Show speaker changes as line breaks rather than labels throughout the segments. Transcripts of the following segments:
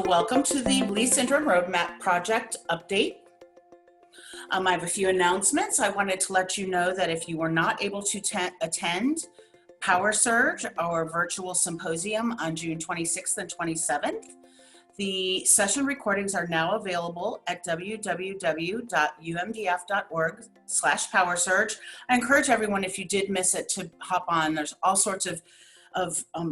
Welcome to the Leigh Syndrome Roadmap Project update. I have a few announcements. I wanted to let you know that if you were not able to attend Power Surge, our virtual symposium on June 26th and 27th, the session recordings are now available at www.umdf.org/powersurge. I encourage everyone, if you did miss it, to hop on. There's all sorts of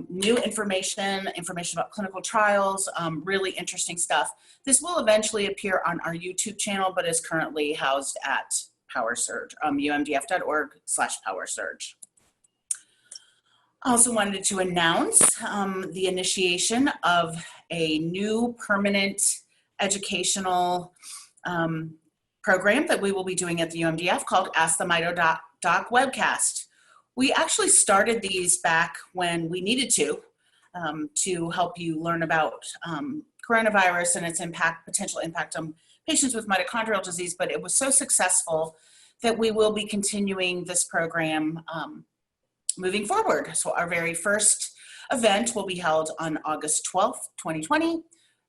new information about clinical trials, really interesting stuff. This will eventually appear on our YouTube channel, but is currently housed at PowerSurge, umdf.org/PowerSurge. I also wanted to announce the initiation of a new permanent educational program that we will be doing at the UMDF called Ask the Mito Doc webcast. We actually started these back when we needed to help you learn about coronavirus and its potential impact on patients with mitochondrial disease, but it was so successful that we will be continuing this program moving forward. So our very first event will be held on August 12th, 2020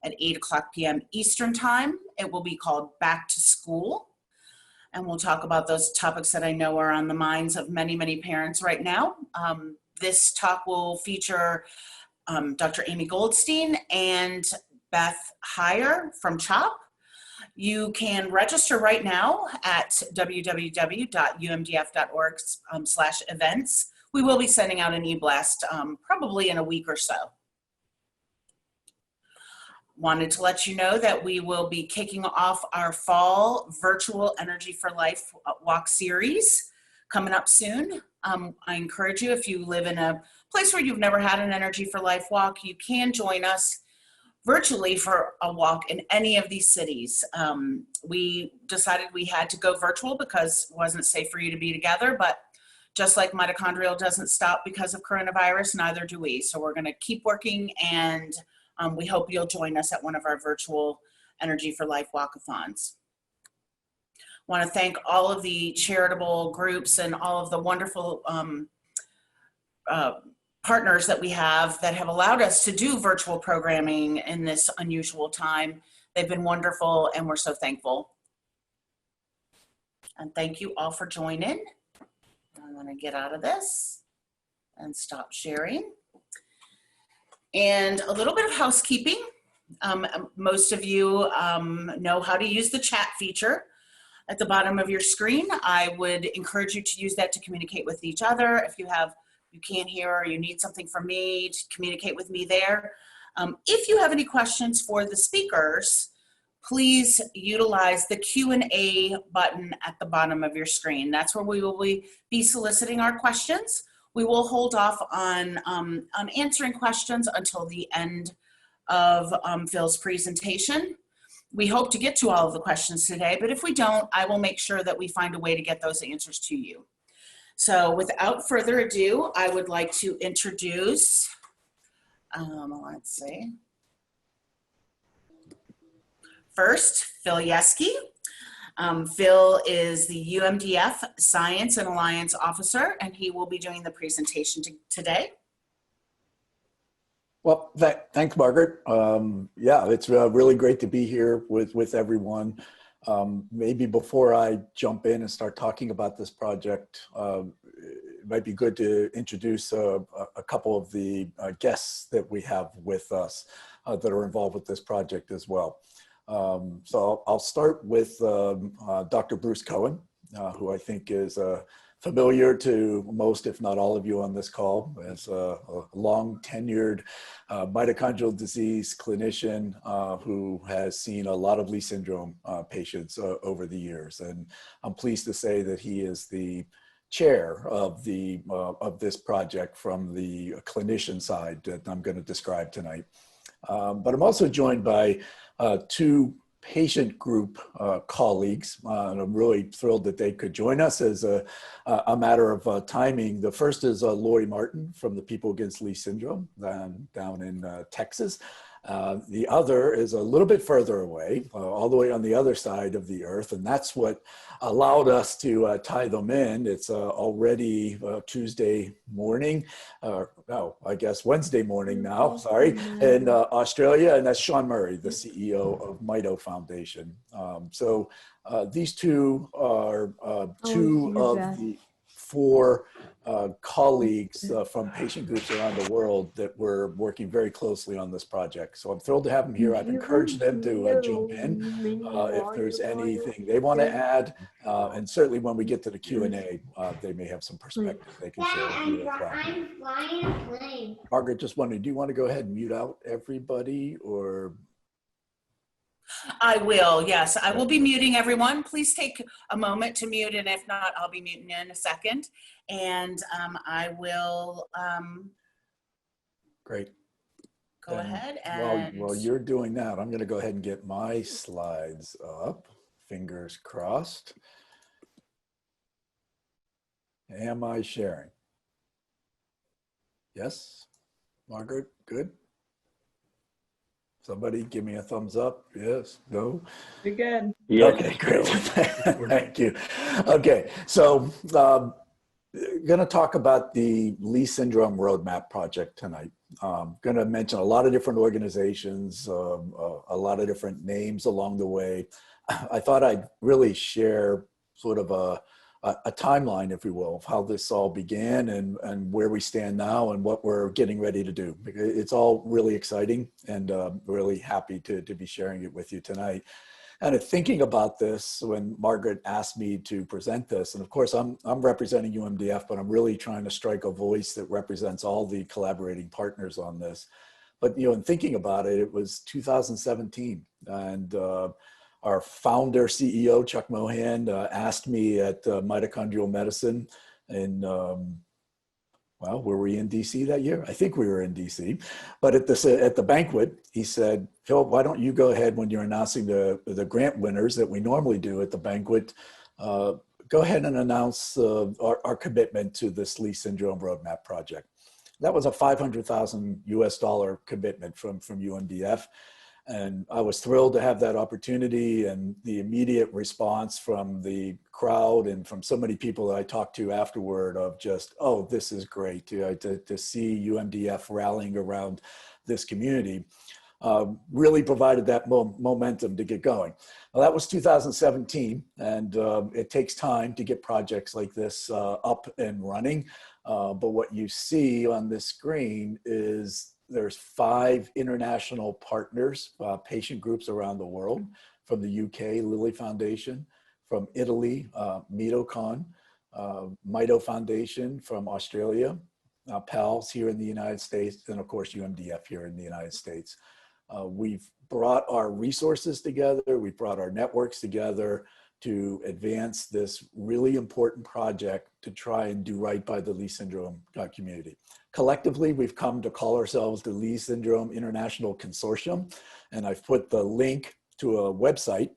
at 8:00 p.m. Eastern Time. It will be called Back to School. And we'll talk about those topics that I know are on the minds of many, many parents right now. This talk will feature Dr. Amy Goldstein and Beth Heyer from CHOP. You can register right now at www.umdf.org/events. We will be sending out an e-blast probably in a week or so. Wanted to let you know that we will be kicking off our fall virtual Energy for Life walk series coming up soon. I encourage you, if you live in a place where you've never had an Energy for Life walk, you can join us virtually for a walk in any of these cities. We decided we had to go virtual because it wasn't safe for you to be together, but just like mitochondrial doesn't stop because of coronavirus, neither do we. So we're gonna keep working, and we hope you'll join us at one of our virtual Energy for Life walkathons. Want to thank all of the charitable groups and all of the wonderful partners that we have that have allowed us to do virtual programming in this unusual time. They've been wonderful, and we're so thankful. And thank you all for joining. I'm going to get out of this and stop sharing. And a little bit of housekeeping. Most of you know how to use the chat feature at the bottom of your screen. I would encourage you to use that to communicate with each other. If you can't hear or you need something from me, to communicate with me there. If you have any questions for the speakers, please utilize the Q&A button at the bottom of your screen. That's where we will be soliciting our questions. We will hold off on answering questions until the end of Phil's presentation. We hope to get to all of the questions today, but if we don't, I will make sure that we find a way to get those answers to you. So without further ado, I would like to introduce, let's see. First, Phil Yeske. Phil is the UMDF Science and Alliance Officer, and he will be doing the presentation today.
Well, thanks, Margaret. Yeah, it's really great to be here with everyone. Maybe before I jump in and start talking about this project, it might be good to introduce a couple of the guests that we have with us that are involved with this project as well. So I'll start with Dr. Bruce Cohen, who I think is familiar to most, if not all of you on this call, as a long tenured mitochondrial disease clinician who has seen a lot of Leigh syndrome patients over the years. And I'm pleased to say that he is the chair of this project from the clinician side that I'm going to describe tonight. But I'm also joined by two patient group colleagues, and I'm really thrilled that they could join us as a matter of timing. The first is Lori Martin from the People Against Leigh Syndrome down in Texas, The other is a little bit further away, all the way on the other side of the earth. And that's what allowed us to tie them in. It's already Tuesday morning, no, I guess Wednesday morning now, sorry, in Australia. And that's Sean Murray, the CEO of Mito Foundation. These two are two of the four colleagues from patient groups around the world that were working very closely on this project. So I'm thrilled to have them here. I've encouraged them to jump in if there's anything they want to add. And certainly when we get to the Q&A, they may have some perspective they can share with you as well.
I'm flying a plane.
Margaret, just wondering, do you want to go ahead and mute out everybody, or?
I will, yes. I will be muting everyone. Please take a moment to mute, and if not, I'll be muting in a second. And I will
Great.
Go ahead and
while you're doing that, I'm going to go ahead and get my slides up. Fingers crossed. Am I sharing? Yes? Margaret, good? Somebody give me a thumbs up. Yes, no?
You're good.
Yes. Okay, great. Thank you. Okay, so going to talk about the Leigh Syndrome Roadmap Project tonight. Going to mention a lot of different organizations, a lot of different names along the way. I thought I'd really share sort of a timeline, if you will, of how this all began and where we stand now and what we're getting ready to do. It's all really exciting, and really happy to be sharing it with you tonight. And thinking about this, when Margaret asked me to present this, and of course I'm representing UMDF, but I'm really trying to strike a voice that represents all the collaborating partners on this. But in thinking about it, it was 2017, and our founder, CEO, Chuck Mohan, asked me at Mitochondrial Medicine in, well, were we in DC that year? I think we were in DC. But at the banquet, he said, Phil, why don't you go ahead when you're announcing the grant winners that we normally do at the banquet, go ahead and announce our commitment to this Leigh Syndrome Roadmap Project. That was a $500,000 US commitment from UMDF. And I was thrilled to have that opportunity, and the immediate response from the crowd and from so many people that I talked to afterward of just, oh, this is great to see UMDF rallying around this community, really provided that momentum to get going. Well, that was 2017, and it takes time to get projects like this up and running. But what you see on this screen is there's 5 international partners, patient groups around the world, from the UK, Lilly Foundation, from Italy, Mito, Mito Foundation from Australia, PALS here in the United States, and of course UMDF here in the United States. We've brought our resources together, we've brought our networks together to advance this really important project to try and do right by the Leigh Syndrome community. Collectively, we've come to call ourselves the Leigh Syndrome International Consortium, and I've put the link to a website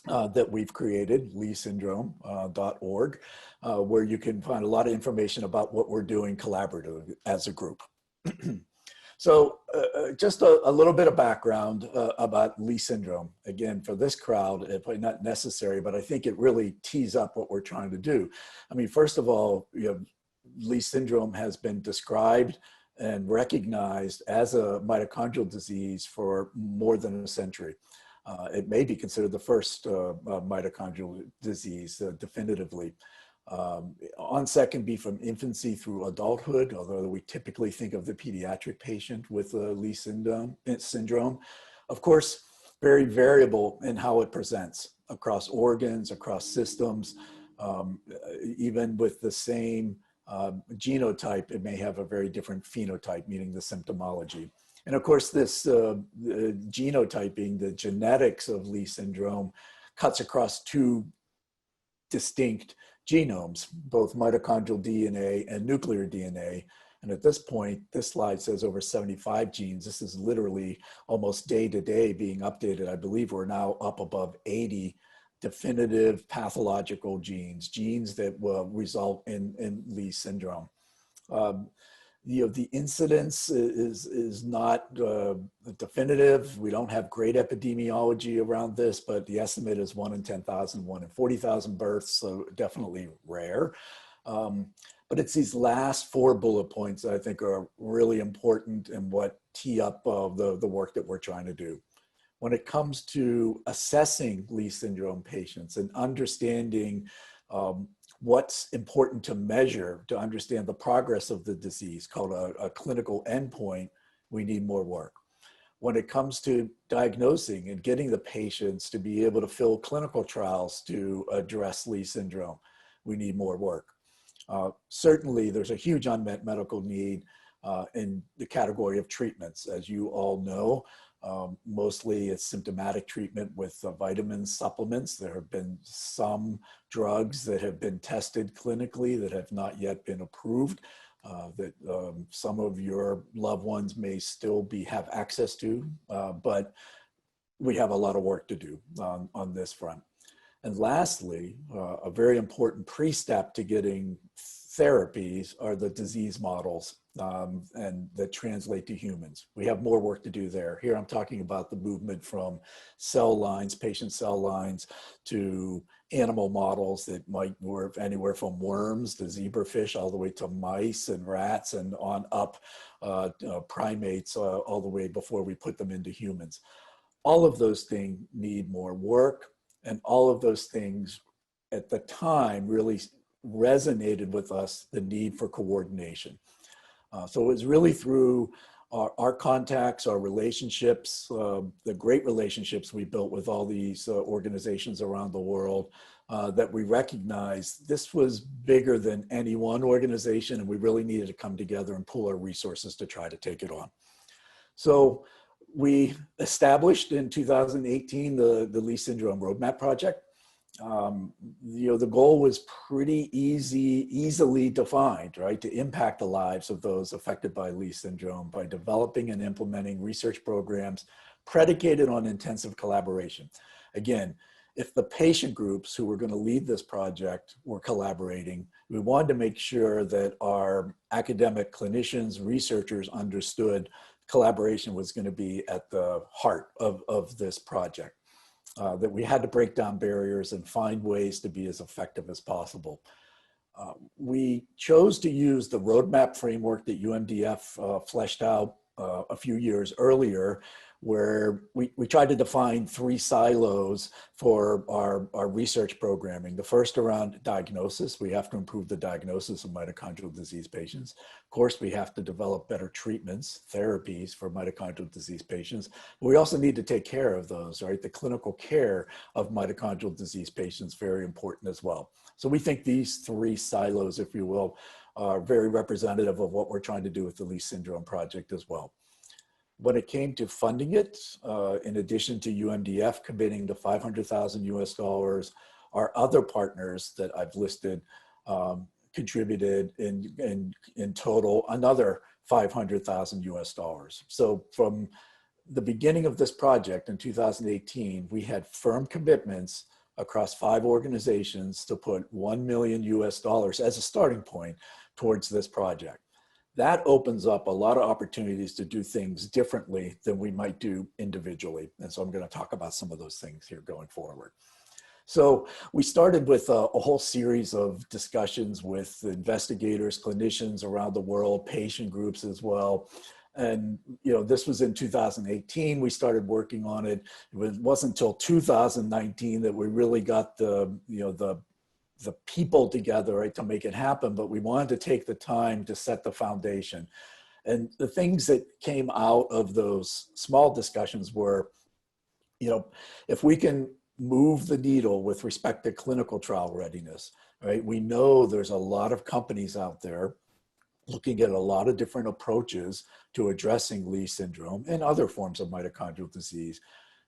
that we've created, leighsyndrome.org, where you can find a lot of information about what we're doing collaboratively as a group. So just a little bit of background about Leigh Syndrome. Again, for this crowd, probably not necessary, but I think it really tees up what we're trying to do. I mean, first of all, Leigh Syndrome has been described and recognized as a mitochondrial disease for more than a century. It may be considered the first mitochondrial disease definitively. Onset can be from infancy through adulthood, although we typically think of the pediatric patient with Leigh syndrome. Of course, very variable in how it presents across organs, across systems, even with the same genotype, it may have a very different phenotype, meaning the symptomology. And of course, this genotyping, the genetics of Leigh syndrome, cuts across 2 distinct genomes, both mitochondrial DNA and nuclear DNA. And at this point, this slide says over 75 genes. This is literally almost day to day being updated. I believe we're now up above 80 definitive pathological genes that will result in Leigh syndrome. The incidence is not definitive. We don't have great epidemiology around this, but the estimate is 1 in 10,000, 1 in 40,000 births, so definitely rare. But it's these last 4 bullet points that I think are really important and what tee up the work that we're trying to do. When it comes to assessing Leigh syndrome patients and understanding what's important to measure to understand the progress of the disease, called a clinical endpoint, we need more work. When it comes to diagnosing and getting the patients to be able to fill clinical trials to address Leigh syndrome, we need more work. Certainly, there's a huge unmet medical need in the category of treatments. As you all know, mostly it's symptomatic treatment with vitamins, supplements. There have been some drugs that have been tested clinically that have not yet been approved, that some of your loved ones may still have access to, but we have a lot of work to do on this front. And lastly, a very important pre-step to getting therapies are the disease models and that translate to humans. We have more work to do there. Here I'm talking about the movement from cell lines, patient cell lines, to animal models that might work anywhere from worms to zebrafish, all the way to mice and rats, and on up primates, all the way before we put them into humans. All of those things need more work, and all of those things at the time really resonated with us, the need for coordination. So it was really through our contacts, our relationships, the great relationships we built with all these organizations around the world, that we recognized this was bigger than any one organization, and we really needed to come together and pool our resources to try to take it on. So we established in 2018 the Leigh Syndrome Roadmap Project. The goal was pretty easily defined, right? To impact the lives of those affected by Leigh syndrome by developing and implementing research programs predicated on intensive collaboration. Again, if the patient groups who were going to lead this project were collaborating, we wanted to make sure that our academic clinicians, researchers understood collaboration was going to be at the heart of this project. That we had to break down barriers and find ways to be as effective as possible. We chose to use the roadmap framework that UMDF fleshed out a few years earlier, where we tried to define 3 silos for our research programming. The first around diagnosis. We have to improve the diagnosis of mitochondrial disease patients. Of course, we have to develop better treatments, therapies for mitochondrial disease patients. But we also need to take care of those, right? The clinical care of mitochondrial disease patients, very important as well. So we think these 3 silos, if you will, are very representative of what we're trying to do with the Leigh Syndrome Project as well. When it came to funding it, in addition to UMDF committing to $500,000 US, our other partners that I've listed contributed in total another $500,000 US. So from the beginning of this project in 2018, we had firm commitments across 5 organizations to put $1 million US as a starting point towards this project. That opens up a lot of opportunities to do things differently than we might do individually. And so I'm going to talk about some of those things here going forward. So we started with a whole series of discussions with investigators, clinicians around the world, patient groups as well. And, this was in 2018, we started working on it. It wasn't until 2019 that we really got the people together, right, to make it happen, but we wanted to take the time to set the foundation. And the things that came out of those small discussions were, if we can move the needle with respect to clinical trial readiness, right? We know there's a lot of companies out there looking at a lot of different approaches to addressing Leigh syndrome and other forms of mitochondrial disease.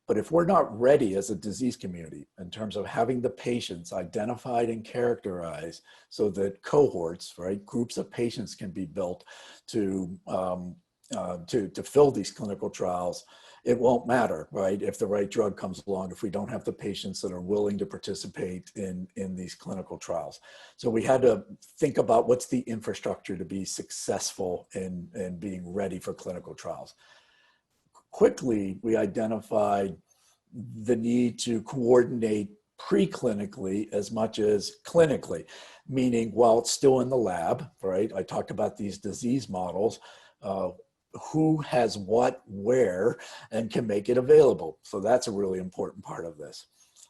But if we're not ready as a disease community in terms of having the patients identified and characterized so that cohorts, right, groups of patients can be built to fill these clinical trials, it won't matter, right? If the right drug comes along, if we don't have the patients that are willing to participate in these clinical trials. So we had to think about what's the infrastructure to be successful in being ready for clinical trials. Quickly, we identified the need to coordinate preclinically as much as clinically, meaning while it's still in the lab, right? I talked about these disease models, who has what, where, and can make it available. So that's a really important part of this.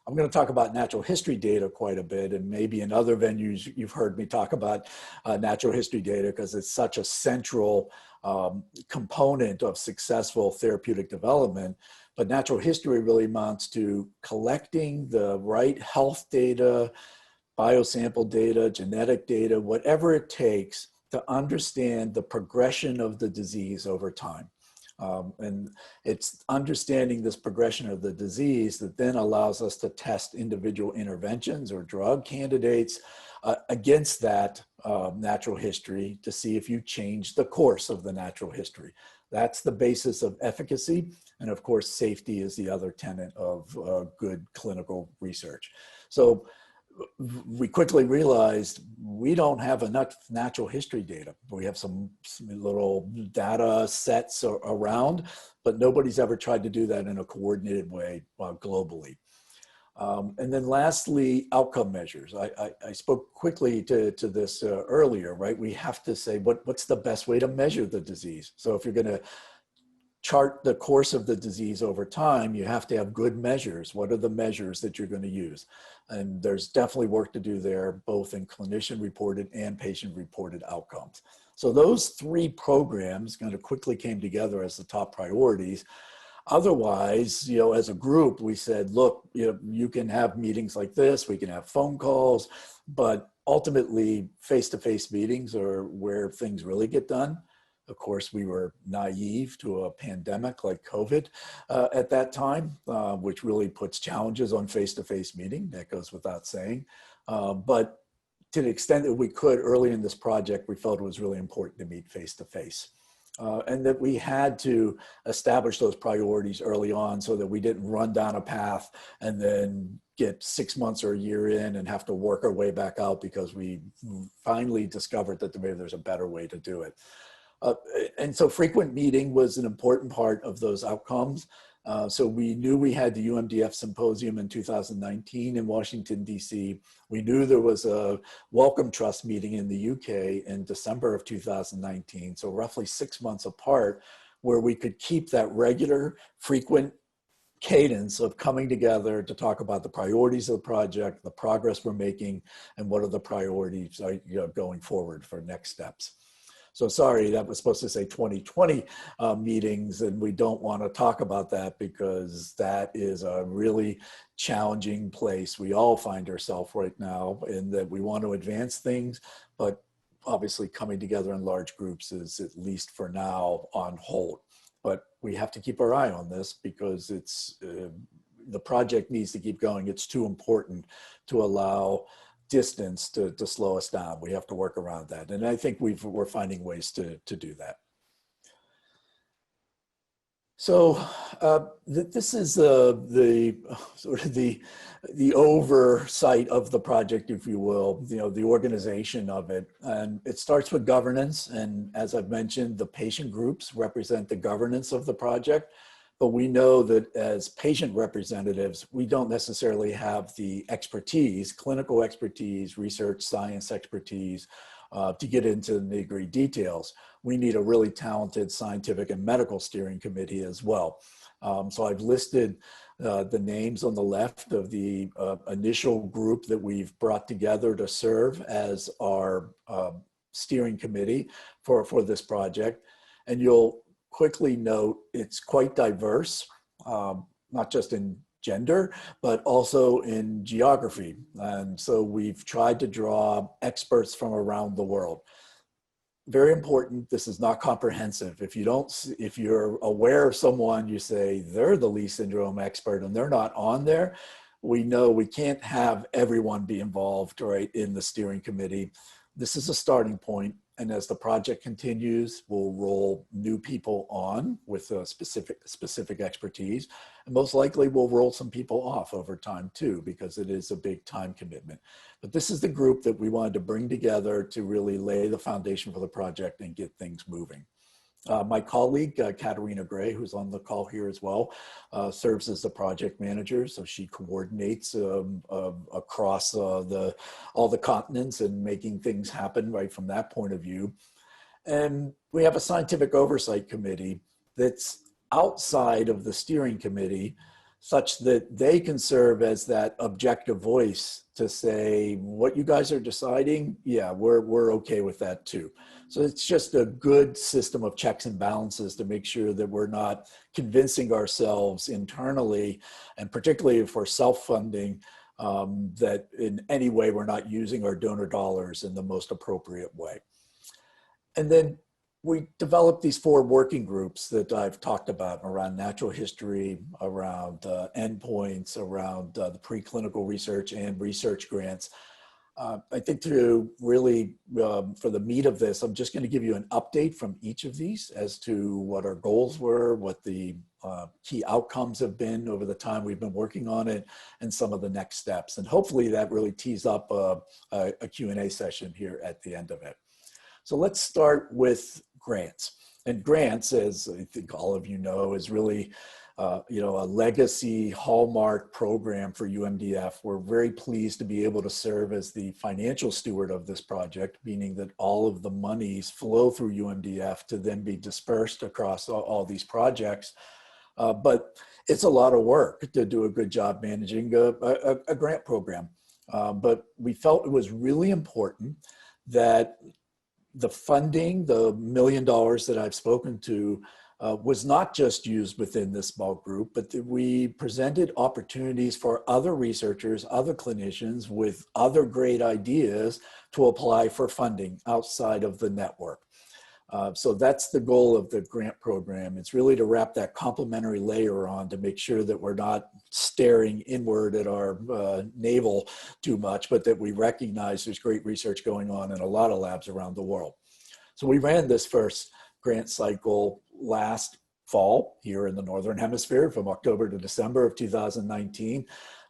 I'm going to talk about natural history data quite a bit, and maybe in other venues you've heard me talk about natural history data because it's such a central component of successful therapeutic development. But natural history really amounts to collecting the right health data, biosample data, genetic data, whatever it takes to understand the progression of the disease over time. And it's understanding this progression of the disease that then allows us to test individual interventions or drug candidates against that natural history to see if you change the course of the natural history. That's the basis of efficacy. And of course, safety is the other tenet of good clinical research. So we quickly realized we don't have enough natural history data. We have some little data sets around, but nobody's ever tried to do that in a coordinated way globally. And then lastly, outcome measures. I spoke quickly to this earlier, right? We have to say, what's the best way to measure the disease? So if you're going to chart the course of the disease over time, you have to have good measures. What are the measures that you're going to use? And there's definitely work to do there, both in clinician-reported and patient-reported outcomes. So those three programs kind of quickly came together as the top priorities. Otherwise, as a group, we said, look, you can have meetings like this, we can have phone calls, but ultimately face-to-face meetings are where things really get done. Of course, we were naive to a pandemic like COVID at that time, which really puts challenges on face-to-face meeting. That goes without saying. But to the extent that we could early in this project, we felt it was really important to meet face-to-face. And that we had to establish those priorities early on so that we didn't run down a path and then get 6 months or a year in and have to work our way back out because we finally discovered that maybe there's a better way to do it. And so frequent meeting was an important part of those outcomes. So we knew we had the UMDF symposium in 2019 in Washington, DC. We knew there was a Wellcome Trust meeting in the UK in December of 2019. So roughly 6 months apart, where we could keep that regular, frequent cadence of coming together to talk about the priorities of the project, the progress we're making, and what are the priorities going forward for next steps. So sorry, that was supposed to say 2020 meetings, and we don't want to talk about that because that is a really challenging place we all find ourselves right now, in that we want to advance things, but obviously coming together in large groups is, at least for now, on hold. But we have to keep our eye on this because it's the project needs to keep going. It's too important to allow distance to slow us down. We have to work around that. And I think we're finding ways to do that. So this is the sort of the oversight of the project, if you will, the organization of it. And it starts with governance. And as I've mentioned, the patient groups represent the governance of the project. But we know that as patient representatives, we don't necessarily have the expertise, clinical expertise, research, science expertise to get into the nitty-gritty details. We need a really talented scientific and medical steering committee as well. So I've listed the names on the left of the initial group that we've brought together to serve as our steering committee for this project. And you'll quickly note it's quite diverse, not just in gender, but also in geography. And so we've tried to draw experts from around the world. Very important, this is not comprehensive. If you're aware of someone, you say they're the Leigh syndrome expert and they're not on there, we know we can't have everyone be involved, right, in the steering committee. This is a starting point. And as the project continues, we'll roll new people on with specific expertise. And most likely we'll roll some people off over time too, because it is a big time commitment. But this is the group that we wanted to bring together to really lay the foundation for the project and get things moving. My colleague, Katerina Gray, who's on the call here as well, serves as the project manager. So she coordinates across all the continents and making things happen right from that point of view. And we have a scientific oversight committee that's outside of the steering committee, such that they can serve as that objective voice to say, what you guys are deciding, yeah, we're okay with that too. So it's just a good system of checks and balances to make sure that we're not convincing ourselves internally, and particularly if we're self-funding, that in any way we're not using our donor dollars in the most appropriate way. And then we developed these 4 working groups that I've talked about around natural history, around endpoints, around the preclinical research and research grants. I think to really, for the meat of this, I'm just going to give you an update from each of these as to what our goals were, what the key outcomes have been over the time we've been working on it, and some of the next steps. And hopefully that really tees up a Q&A session here at the end of it. So let's start with grants. And grants, as I think all of you know, is really a legacy hallmark program for UMDF. We're very pleased to be able to serve as the financial steward of this project, meaning that all of the monies flow through UMDF to then be dispersed across all these projects. But it's a lot of work to do a good job managing a grant program. But we felt it was really important that the funding, the $1 million that I've spoken to, was not just used within this small group, but that we presented opportunities for other researchers, other clinicians with other great ideas to apply for funding outside of the network. So that's the goal of the grant program. It's really to wrap that complementary layer on to make sure that we're not staring inward at our navel too much, but that we recognize there's great research going on in a lot of labs around the world. So we ran this first grant cycle last fall here in the Northern Hemisphere from October to December of 2019.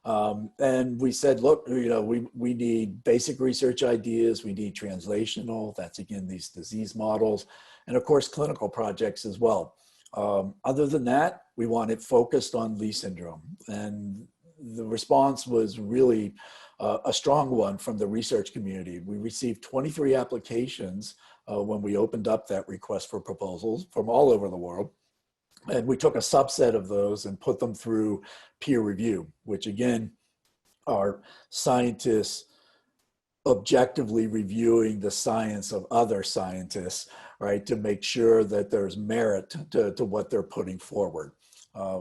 And we said, look, we need basic research ideas, we need translational, that's again, these disease models, and of course, clinical projects as well. Other than that, we want it focused on Leigh syndrome. And the response was really a strong one from the research community. We received 23 applications when we opened up that request for proposals from all over the world. And we took a subset of those and put them through peer review, which again, are scientists objectively reviewing the science of other scientists, right, to make sure that there's merit to what they're putting forward.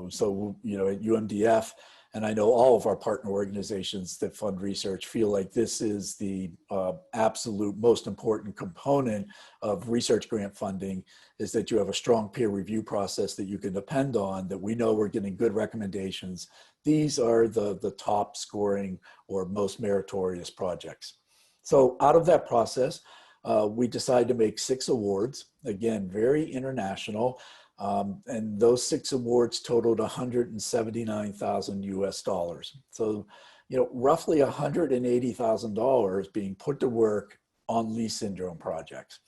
So, at UMDF, and I know all of our partner organizations that fund research feel like this is the absolute most important component of research grant funding, is that you have a strong peer review process that you can depend on, that we know we're getting good recommendations. These are the top scoring or most meritorious projects. So out of that process, we decided to make 6 awards, again, very international. And those 6 awards totaled $179,000 US. So, roughly $180,000 being put to work on Leigh syndrome projects.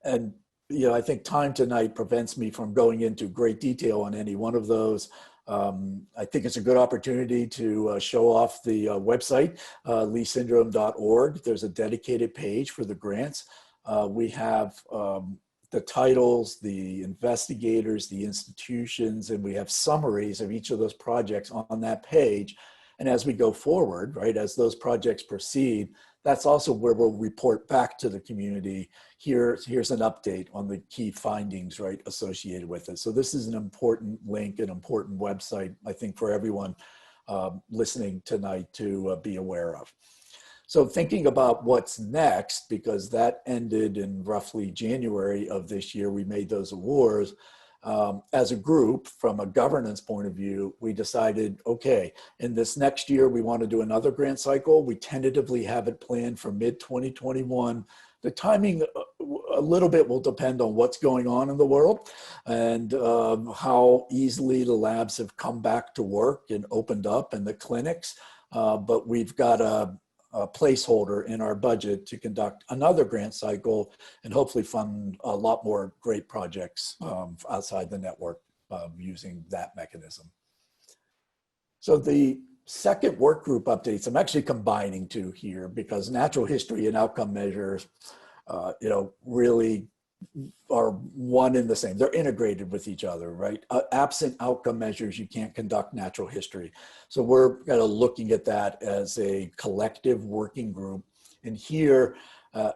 And, I think time tonight prevents me from going into great detail on any one of those. I think it's a good opportunity to show off the website, leighsyndrome.org. There's a dedicated page for the grants. We have the titles, the investigators, the institutions, and we have summaries of each of those projects on that page. And as we go forward, right, as those projects proceed, that's also where we'll report back to the community. Here's an update on the key findings, right, associated with it. So this is an important link, an important website, I think, for everyone listening tonight to be aware of. So thinking about what's next, because that ended in roughly January of this year, we made those awards. As a group, from a governance point of view, we decided, okay, in this next year, we want to do another grant cycle. We tentatively have it planned for mid-2021. The timing a little bit will depend on what's going on in the world and how easily the labs have come back to work and opened up in the clinics. But we've got a placeholder in our budget to conduct another grant cycle and hopefully fund a lot more great projects outside the network using that mechanism. So the second work group updates, I'm actually combining two here because natural history and outcome measures, really are one and the same. They're integrated with each other, right? Absent outcome measures, you can't conduct natural history. So we're kind of looking at that as a collective working group. And here,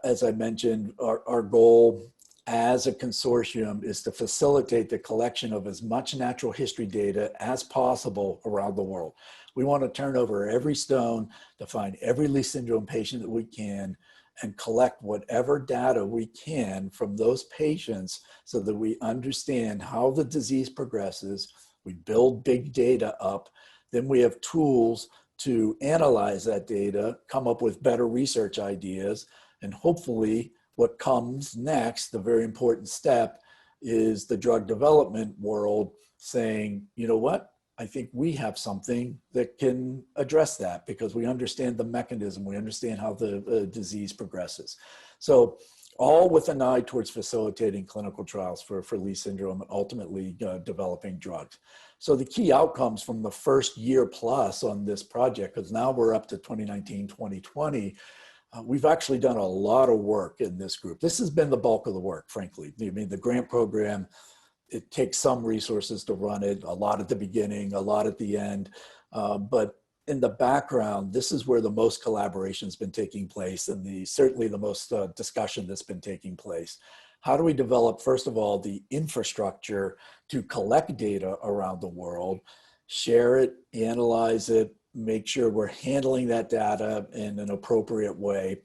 as I mentioned, our goal as a consortium is to facilitate the collection of as much natural history data as possible around the world. We want to turn over every stone to find every Leigh syndrome patient that we can and collect whatever data we can from those patients so that we understand how the disease progresses. We build big data up, then we have tools to analyze that data, come up with better research ideas, and hopefully what comes next, the very important step, is the drug development world saying, you know what? I think we have something that can address that because we understand the mechanism, we understand how the disease progresses. So all with an eye towards facilitating clinical trials for Leigh syndrome and ultimately developing drugs. So the key outcomes from the first year plus on this project, because now we're up to 2019, 2020, we've actually done a lot of work in this group. This has been the bulk of the work, frankly. I mean, the grant program, it takes some resources to run it, a lot at the beginning, a lot at the end. But in the background, this is where the most collaboration has been taking place and certainly the most discussion that's been taking place. How do we develop, first of all, the infrastructure to collect data around the world, share it, analyze it, make sure we're handling that data in an appropriate way?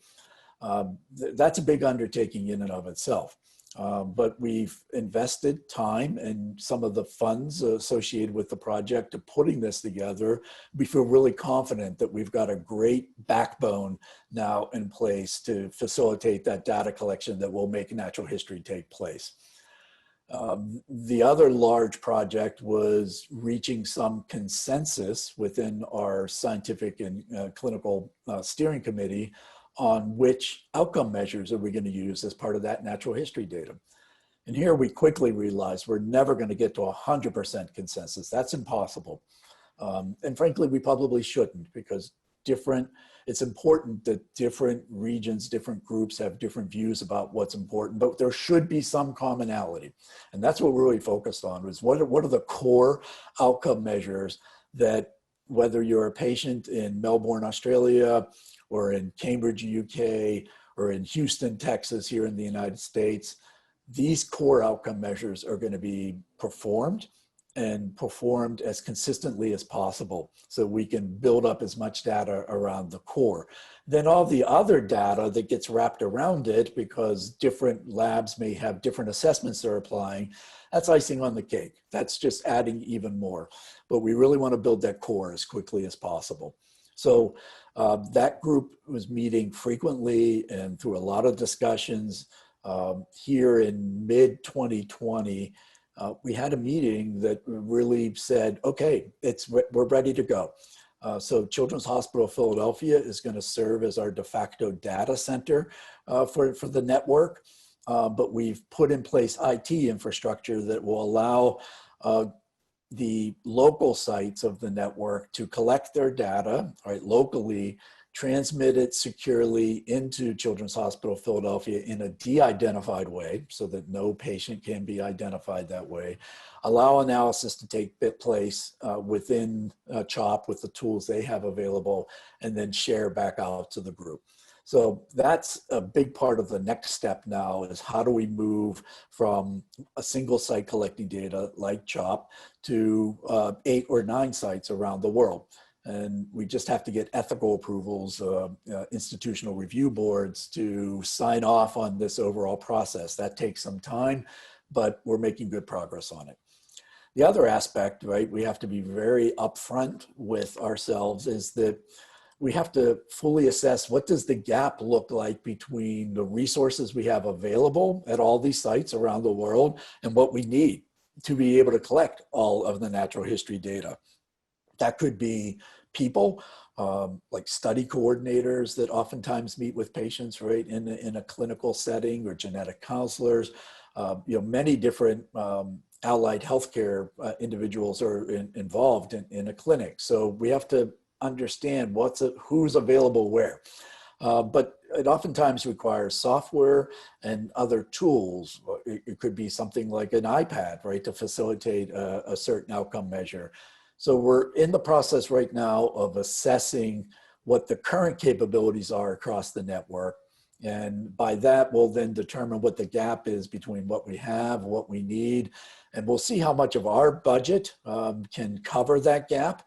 That's a big undertaking in and of itself. But we've invested time and some of the funds associated with the project to putting this together. We feel really confident that we've got a great backbone now in place to facilitate that data collection that will make natural history take place. The other large project was reaching some consensus within our scientific and clinical steering committee on which outcome measures are we going to use as part of that natural history data. And here we quickly realized we're never going to get to 100% consensus. That's impossible. And frankly, we probably shouldn't because it's important that different regions, different groups have different views about what's important, but there should be some commonality. And that's what we're really focused on was what are the core outcome measures that whether you're a patient in Melbourne, Australia, or in Cambridge, UK, or in Houston, Texas, here in the United States, these core outcome measures are going to be performed and performed as consistently as possible so we can build up as much data around the core. Then all the other data that gets wrapped around it because different labs may have different assessments they're applying, that's icing on the cake. That's just adding even more. But we really want to build that core as quickly as possible. So that group was meeting frequently and through a lot of discussions. Here in mid-2020, we had a meeting that really said, okay, we're ready to go. So Children's Hospital of Philadelphia is going to serve as our de facto data center for the network. But we've put in place IT infrastructure that will allow the local sites of the network to collect their data, right, locally, transmit it securely into Children's Hospital Philadelphia in a de-identified way so that no patient can be identified that way, allow analysis to take place within CHOP with the tools they have available, and then share back out to the group. So that's a big part of the next step now is how do we move from a single site collecting data like CHOP to 8 or 9 sites around the world. And we just have to get ethical approvals, institutional review boards to sign off on this overall process. That takes some time, but we're making good progress on it. The other aspect, right, we have to be very upfront with ourselves is that we have to fully assess what does the gap look like between the resources we have available at all these sites around the world and what we need to be able to collect all of the natural history data. That could be people, like study coordinators that oftentimes meet with patients, right, in a clinical setting, or genetic counselors. Many different allied healthcare individuals are involved in a clinic. So we have to understand who's available where. But it oftentimes requires software and other tools. It could be something like an iPad, right, to facilitate a certain outcome measure. So we're in the process right now of assessing what the current capabilities are across the network. And by that, we'll then determine what the gap is between what we have, what we need, and we'll see how much of our budget can cover that gap.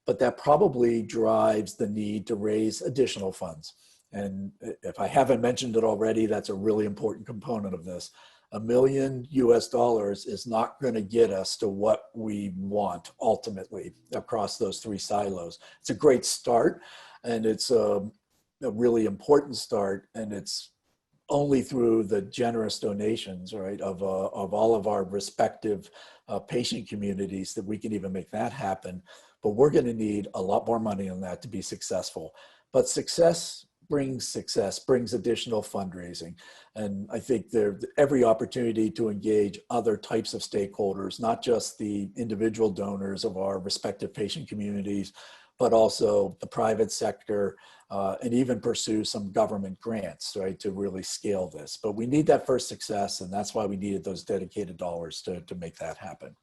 But that probably drives the need to raise additional funds. And if I haven't mentioned it already, that's a really important component of this. $1 million is not going to get us to what we want ultimately across those three silos. It's a great start, and it's a really important start, and it's only through the generous donations, right, of all of our respective patient communities that we can even make that happen. But we're going to need a lot more money on that to be successful. But success brings additional fundraising. And I think there's every opportunity to engage other types of stakeholders, not just the individual donors of our respective patient communities, but also the private sector, and even pursue some government grants, right, to really scale this. But we need that first success, and that's why we needed those dedicated dollars to make that happen.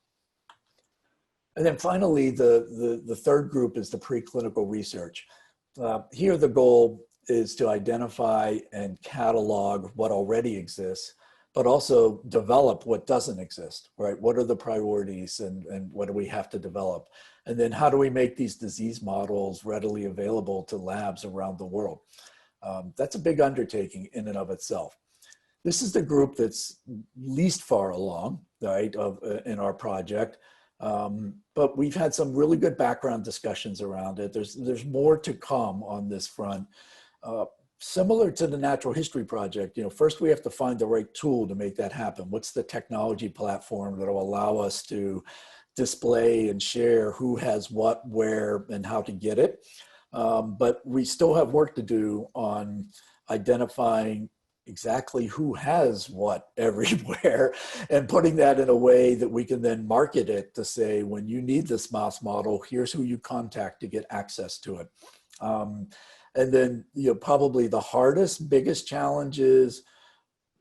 And then finally, the third group is the preclinical research. Here the goal is to identify and catalog what already exists, but also develop what doesn't exist, right? What are the priorities, and what do we have to develop? And then how do we make these disease models readily available to labs around the world? That's a big undertaking in and of itself. This is the group that's least far along, right, in our project. But we've had some really good background discussions around it. There's more to come on this front. Similar to the Natural History Project, first we have to find the right tool to make that happen. What's the technology platform that will allow us to display and share who has what, where, and how to get it? But we still have work to do on identifying exactly who has what everywhere and putting that in a way that we can then market it to say, when you need this mouse model, here's who you contact to get access to it. And then, probably the biggest challenge is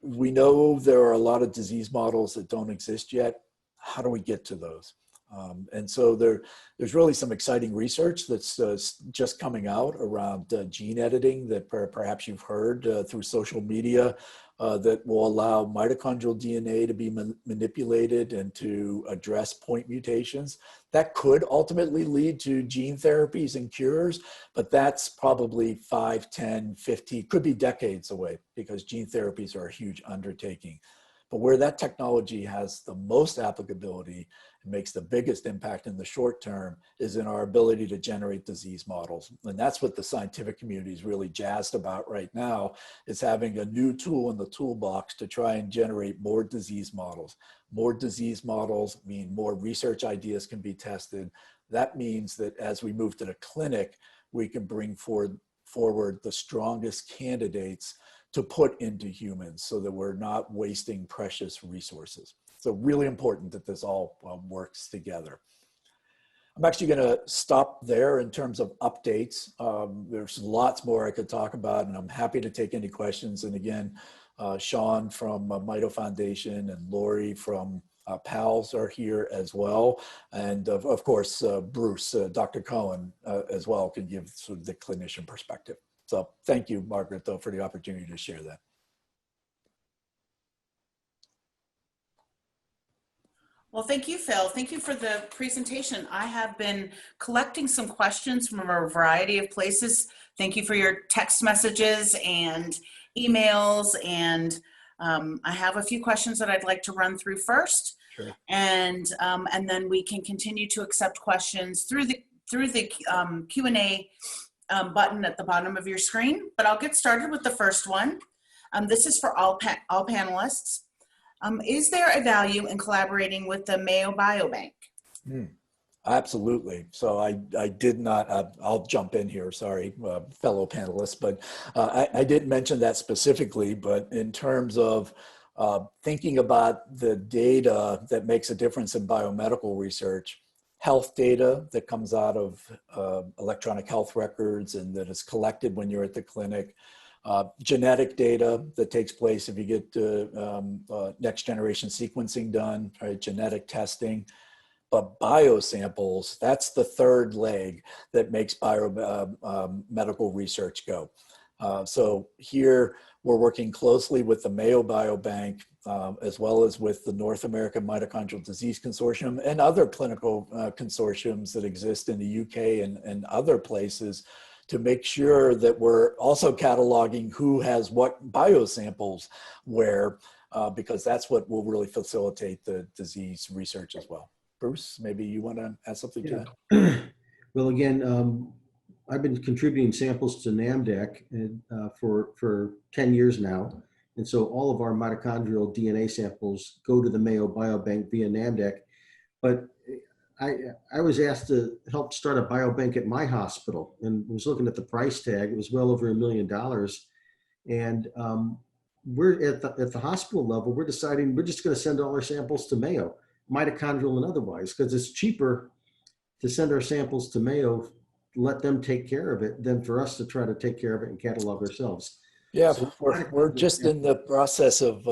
we know there are a lot of disease models that don't exist yet. How do we get to those? And so there's really some exciting research that's just coming out around gene editing that perhaps you've heard through social media that will allow mitochondrial DNA to be manipulated and to address point mutations. That could ultimately lead to gene therapies and cures, but that's probably 5, 10, 50, could be decades away, because gene therapies are a huge undertaking. But where that technology has the most applicability and makes the biggest impact in the short term is in our ability to generate disease models. And that's what the scientific community is really jazzed about right now, is having a new tool in the toolbox to try and generate more disease models. More disease models mean more research ideas can be tested. That means that as we move to the clinic, we can bring forward the strongest candidates to put into humans so that we're not wasting precious resources. So really important that this all works together. I'm actually gonna stop there in terms of updates. There's lots more I could talk about, and I'm happy to take any questions. And again, Sean from Mito Foundation and Lori from PALS are here as well. And of course, Bruce, Dr. Cohen as well can give sort of the clinician perspective. So thank you, Margaret, though, for the opportunity to share that.
Well, thank you, Phil. Thank you for the presentation. I have been collecting some questions from a variety of places. Thank you for your text messages and emails. And I have a few questions that I'd like to run through first.
Sure.
And then we can continue to accept questions through the Q&A button at the bottom of your screen, but I'll get started with the first one. This is for all panelists. Is there a value in collaborating with the Mayo Biobank?
Absolutely. So I did not, I'll jump in here, sorry, fellow panelists, but I didn't mention that specifically, but in terms of thinking about the data that makes a difference in biomedical research, health data that comes out of electronic health records and that is collected when you're at the clinic, genetic data that takes place if you get next generation sequencing done, right, genetic testing. But biosamples, that's the third leg that makes medical research go. So here we're working closely with the Mayo Biobank, as well as with the North American Mitochondrial Disease Consortium and other clinical consortiums that exist in the UK and other places to make sure that we're also cataloging who has what biosamples where, because that's what will really facilitate the disease research as well. Bruce, maybe you want to add something to that?
Well, again, I've been contributing samples to NAMDAC for 10 years now. And so all of our mitochondrial DNA samples go to the Mayo Biobank via NAMDAC. But I was asked to help start a biobank at my hospital and was looking at the price tag. It was well over $1 million. And we're at the hospital level, we're deciding we're just going to send all our samples to Mayo, mitochondrial and otherwise, because it's cheaper to send our samples to Mayo, let them take care of it, than for us to try to take care of it and catalog ourselves.
Yeah,
So
we're just in the process of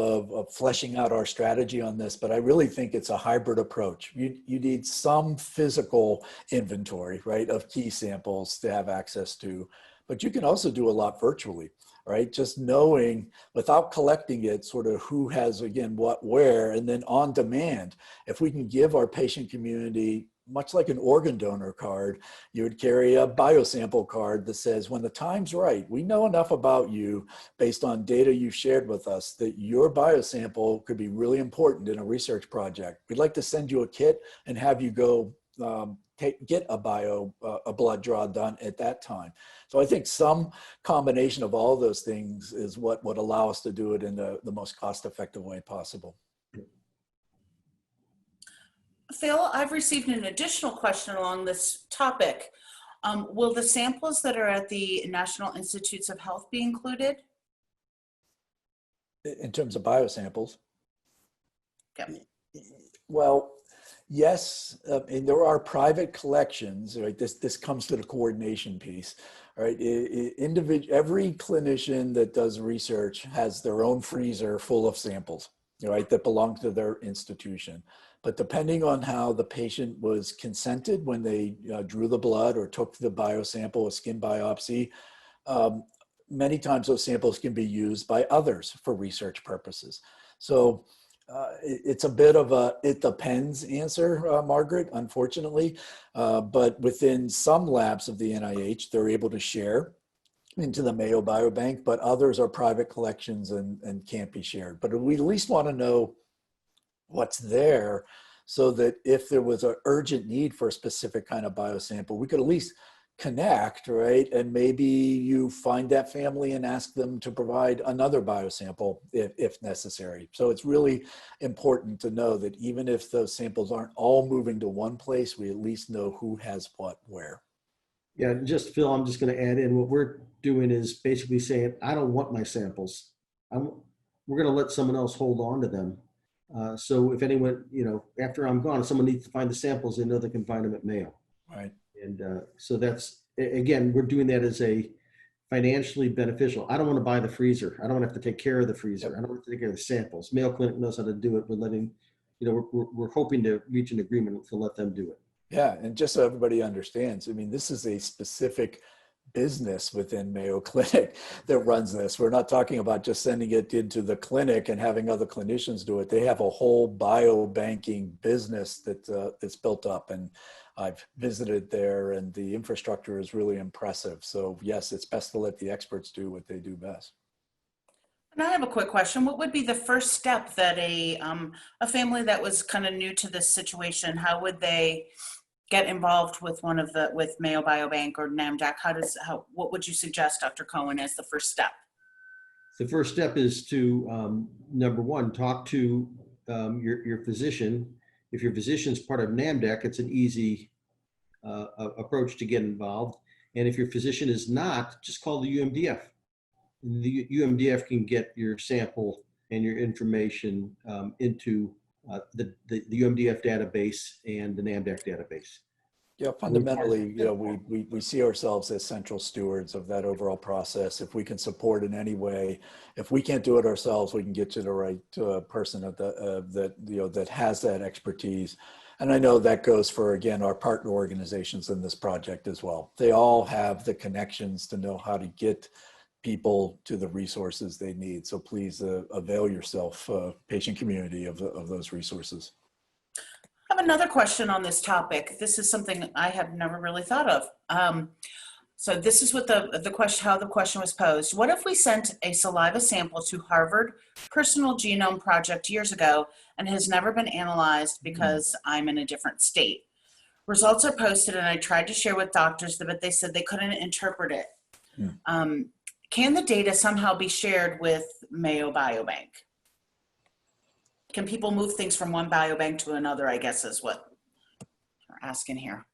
fleshing out our strategy on this, but I really think it's a hybrid approach. You need some physical inventory, right, of key samples to have access to, but you can also do a lot virtually, right? Just knowing without collecting it, sort of who has, again, what, where, and then on demand. If we can give our patient community, much like an organ donor card, you would carry a biosample card that says, when the time's right, we know enough about you based on data you shared with us that your biosample could be really important in a research project. We'd like to send you a kit and have you go get a blood draw done at that time. So I think some combination of all those things is what would allow us to do it in the most cost-effective way possible.
Phil, I've received an additional question along this topic. Will the samples that are at the National Institutes of Health be included?
In terms of biosamples?
Okay.
Well, yes, and there are private collections, right? This comes to the coordination piece, right? Every clinician that does research has their own freezer full of samples, right, that belong to their institution. But depending on how the patient was consented when they drew the blood or took the biosample, a skin biopsy, many times those samples can be used by others for research purposes. So it's a bit of a it depends answer, Margaret, unfortunately. But within some labs of the NIH, they're able to share into the Mayo Biobank, but others are private collections and can't be shared. But we at least want to know what's there so that if there was an urgent need for a specific kind of biosample, we could at least connect, right? And maybe you find that family and ask them to provide another biosample if necessary. So it's really important to know that even if those samples aren't all moving to one place, we at least know who has what where.
Yeah, just Phil, I'm just going to add in what we're doing is basically saying, I don't want my samples. We're going to let someone else hold on to them. So if anyone, after I'm gone, if someone needs to find the samples, they know they can find them at Mayo.
Right.
And so that's, again, we're doing that as a financially beneficial. I don't want to buy the freezer. I don't want to have to take care of the freezer.
Yep.
I don't want to take care of the samples. Mayo Clinic knows how to do it. We're letting, we're hoping to reach an agreement to let them do it.
Yeah, and just so everybody understands, I mean, this is a specific business within Mayo Clinic that runs this. We're not talking about just sending it into the clinic and having other clinicians do it. They have a whole biobanking business that's built up, and I've visited there, and the infrastructure is really impressive. So yes, it's best to let the experts do what they do best.
And I have a quick question. What would be the first step that a family that was kind of new to this situation, how would they get involved with with Mayo Biobank or NAMDAC? What would you suggest, Dr. Cohen, as the first step?
The first step is to, number one, talk to your physician. If your physician's part of NAMDAC, it's an easy approach to get involved. And if your physician is not, just call the UMDF. The UMDF can get your sample and your information into the UMDF database and the NAMDAC database.
Yeah, fundamentally, you know, we see ourselves as central stewards of that overall process. If we can support in any way, if we can't do it ourselves, we can get you the right person that has that expertise. And I know that goes for, again, our partner organizations in this project as well. They all have the connections to know how to get people to the resources they need. So please avail yourself, patient community, of those resources.
I have another question on this topic. This is something I have never really thought of. So this is what how the question was posed. What if we sent a saliva sample to Harvard Personal Genome Project years ago and has never been analyzed because I'm in a different state? Results are posted and I tried to share with doctors, but they said they couldn't interpret it. Can the data somehow be shared with Mayo Biobank? Can people move things from one biobank to another, I guess is what we're asking here.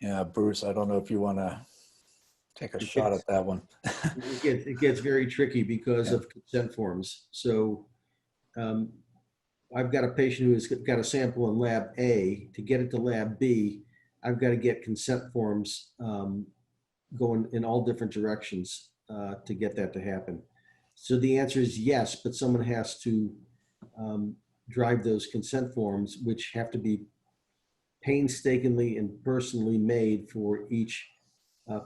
Yeah,
Bruce, I don't know if you want to take a shot at that one.
It gets very tricky because of consent forms. So I've got a patient who has got a sample in lab A. To get it to lab B, I've got to get consent forms going in all different directions to get that to happen. So the answer is yes, but someone has to drive those consent forms, which have to be painstakingly and personally made for each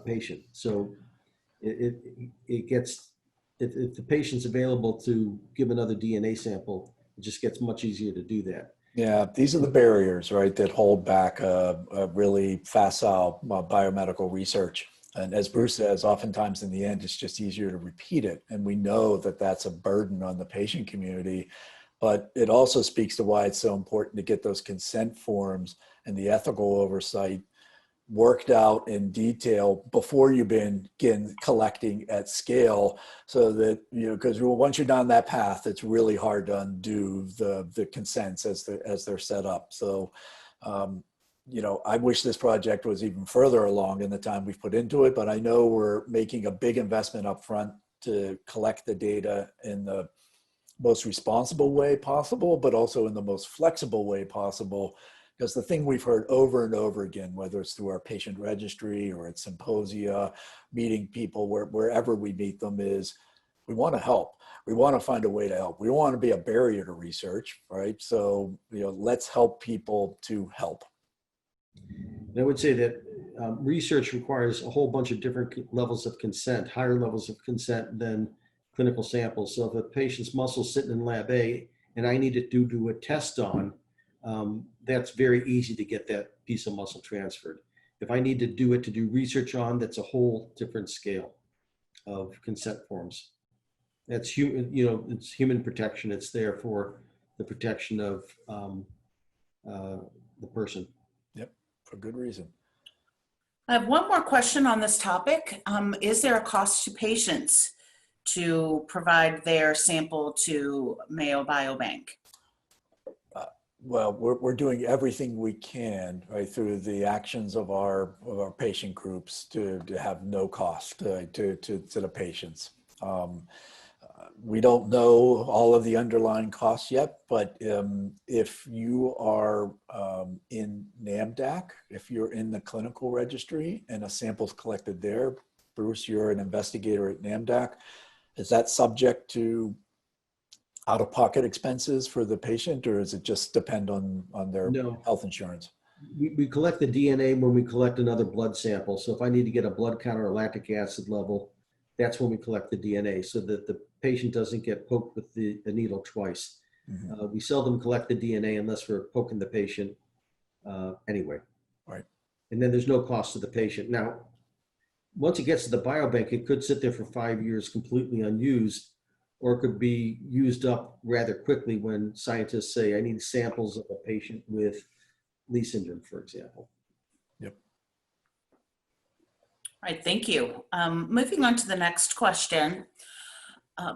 patient. So it gets, if the patient's available to give another DNA sample, it just gets much easier to do that.
Yeah, these are the barriers, right, that hold back a really facile biomedical research. And as Bruce says, oftentimes in the end, it's just easier to repeat it. And we know that that's a burden on the patient community. But it also speaks to why it's so important to get those consent forms and the ethical oversight worked out in detail before you begin collecting at scale, so that, you know, because once you're down that path, it's really hard to undo the consents as they're set up. So, you know, I wish this project was even further along in the time we've put into it, but I know we're making a big investment up front to collect the data in the most responsible way possible, but also in the most flexible way possible. Because the thing we've heard over and over again, whether it's through our patient registry or at symposia, meeting people wherever we meet them, is we want to help. We want to find a way to help. We don't want to be a barrier to research, right? So, you know, let's help people to help.
I would say that research requires a whole bunch of different levels of consent, higher levels of consent than clinical samples. So if a patient's muscle's sitting in lab A and I need to do a test on, that's very easy to get that piece of muscle transferred. If I need to do it to do research on, that's a whole different scale of consent forms. That's human, you know, it's human protection. It's there for the protection of the person.
Yep, for good reason.
I have one more question on this topic. Is there a cost to patients to provide their sample to Mayo Biobank?
Well, we're doing everything we can, right, through the actions of our patient groups to have no cost to the patients. We don't know all of the underlying costs yet, but if you are in NAMDAC, if you're in the clinical registry and a sample's collected there, Bruce, you're an investigator at NAMDAC, is that subject to out-of-pocket expenses for the patient, or does it just depend on their health insurance?
We collect the DNA when we collect another blood sample. So if I need to get a blood count or a lactic acid level, that's when we collect the DNA, so that the patient doesn't get poked with the needle twice. Mm-hmm. We seldom collect the DNA unless we're poking the patient anyway.
Right.
And then there's no cost to the patient. Now, once it gets to the biobank, it could sit there for 5 years completely unused, or it could be used up rather quickly when scientists say, I need samples of a patient with Leigh syndrome, for example.
All right, thank you. Moving on to the next question.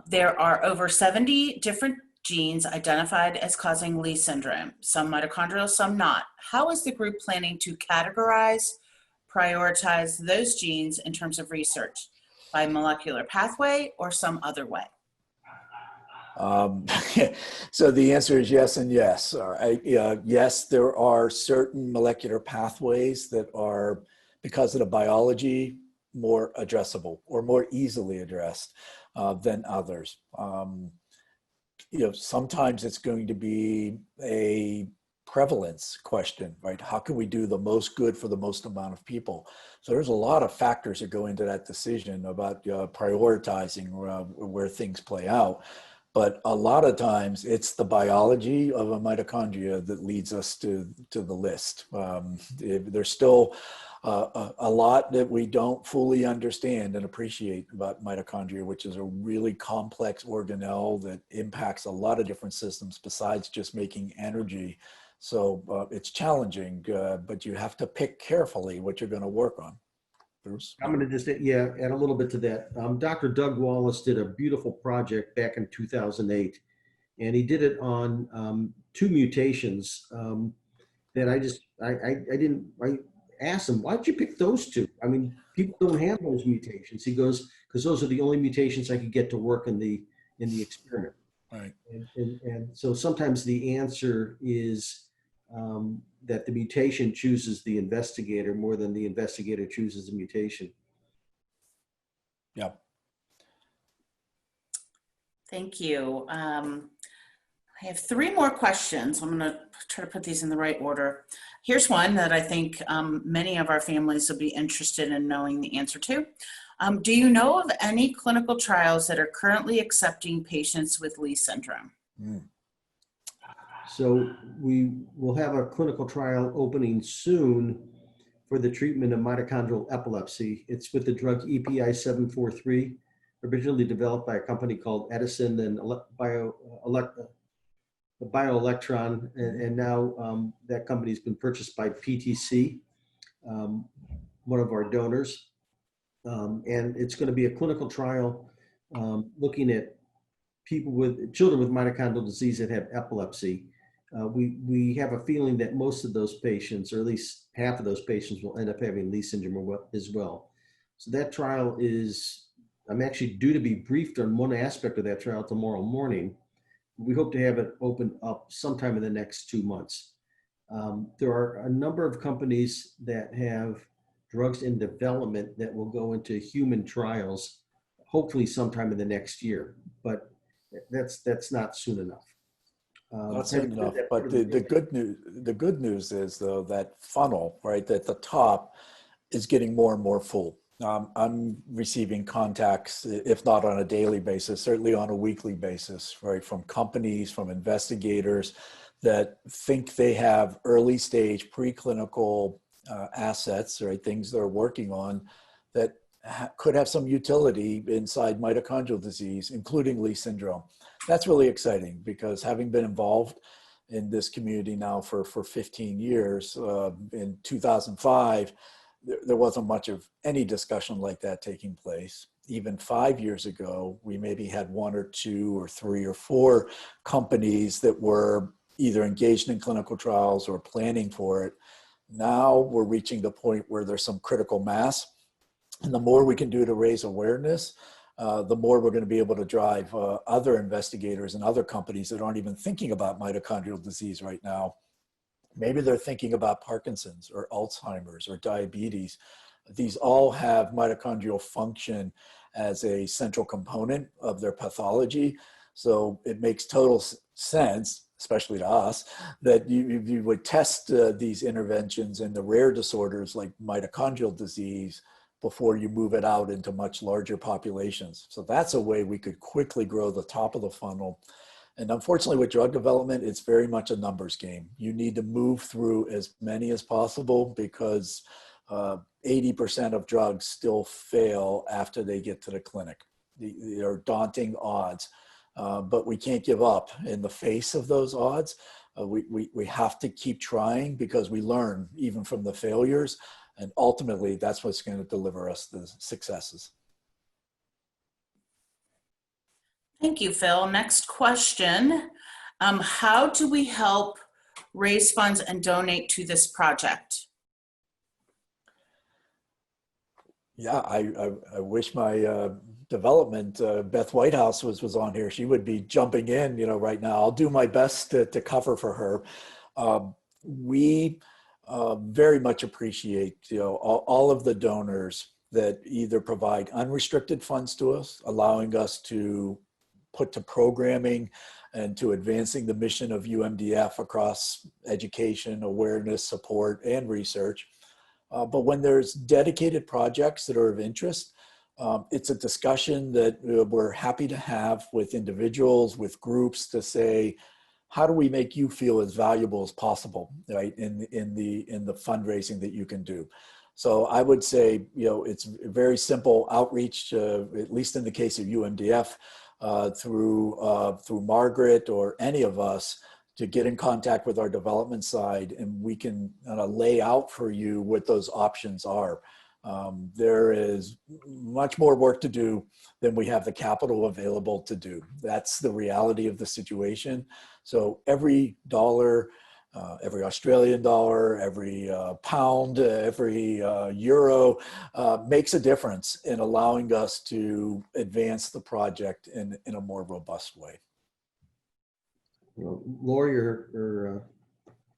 There are over 70 different genes identified as causing Leigh syndrome, some mitochondrial, some not. How is the group planning to categorize, prioritize those genes in terms of research? By molecular pathway or some other way?
So the answer is yes and yes. All right. Yes, there are certain molecular pathways that are, because of the biology, more addressable or more easily addressed than others. Sometimes it's going to be a prevalence question, right? How can we do the most good for the most amount of people? So there's a lot of factors that go into that decision about prioritizing where things play out. But a lot of times it's the biology of a mitochondria that leads us to the list. There's still a lot that we don't fully understand and appreciate about mitochondria, which is a really complex organelle that impacts a lot of different systems besides just making energy. So it's challenging, but you have to pick carefully what you're going to work on. Bruce?
I'm going to just add a little bit to that. Dr. Doug Wallace did a beautiful project back in 2008, and he did it on 2 mutations that I asked him, why'd you pick those 2? I mean, people don't have those mutations. He goes, because those are the only mutations I could get to work in the experiment.
Right.
And so sometimes the answer is that the mutation chooses the investigator more than the investigator chooses the mutation.
Yeah.
Thank you. I have 3 more questions. I'm going to try to put these in the right order. Here's one that I think many of our families will be interested in knowing the answer to. Do you know of any clinical trials that are currently accepting patients with Leigh syndrome?
So we will have a clinical trial opening soon for the treatment of mitochondrial epilepsy. It's with the drug EPI 743, originally developed by a company called Edison and BioElectron, and now that company's been purchased by PTC, one of our donors. And it's going to be a clinical trial looking at children with mitochondrial disease that have epilepsy. We have a feeling that most of those patients, or at least half of those patients, will end up having Leigh syndrome as well. So that trial I'm actually due to be briefed on one aspect of that trial tomorrow morning. We hope to have it open up sometime in the next 2 months. There are a number of companies that have drugs in development that will go into human trials, hopefully sometime in the next year, but that's not soon enough.
Not soon enough, but the good news is, though, that funnel right at the top is getting more and more full. I'm receiving contacts, if not on a daily basis, certainly on a weekly basis, right, from companies, from investigators that think they have early stage preclinical assets, right, things they're working on that could have some utility inside mitochondrial disease, including Leigh syndrome. That's really exciting because having been involved in this community now for 15 years, in 2005, there wasn't much of any discussion like that taking place. Even 5 years ago, we maybe had 1 or 2 or 3 or 4 companies that were either engaged in clinical trials or planning for it. Now we're reaching the point where there's some critical mass. And the more we can do to raise awareness, the more we're going to be able to drive other investigators and other companies that aren't even thinking about mitochondrial disease right now. Maybe they're thinking about Parkinson's or Alzheimer's or diabetes. These all have mitochondrial function as a central component of their pathology. So it makes total sense, especially to us, that you would test these interventions in the rare disorders like mitochondrial disease before you move it out into much larger populations. So that's a way we could quickly grow the top of the funnel. And unfortunately with drug development, it's very much a numbers game. You need to move through as many as possible because 80% of drugs still fail after they get to the clinic. They are daunting odds, but we can't give up in the face of those odds. We have to keep trying because we learn even from the failures. And ultimately, that's what's going to deliver us the successes.
Thank you, Phil. Next question. How do we help raise funds and donate to this project?
Yeah, I wish my development, Beth Whitehouse was on here. She would be jumping in, right now. I'll do my best to cover for her. We very much appreciate, all of the donors that either provide unrestricted funds to us, allowing us to put to programming and to advancing the mission of UMDF across education, awareness, support, and research. But when there's dedicated projects that are of interest, it's a discussion that we're happy to have with individuals, with groups, to say, how do we make you feel as valuable as possible, right, in the fundraising that you can do? So I would say, it's very simple outreach, at least in the case of UMDF, through Margaret or any of us, to get in contact with our development side, and we can lay out for you what those options are. There is much more work to do than we have the capital available to do. That's the reality of the situation. So every dollar, every Australian dollar, every pound, every euro makes a difference in allowing us to advance the project in a more robust way.
Lori or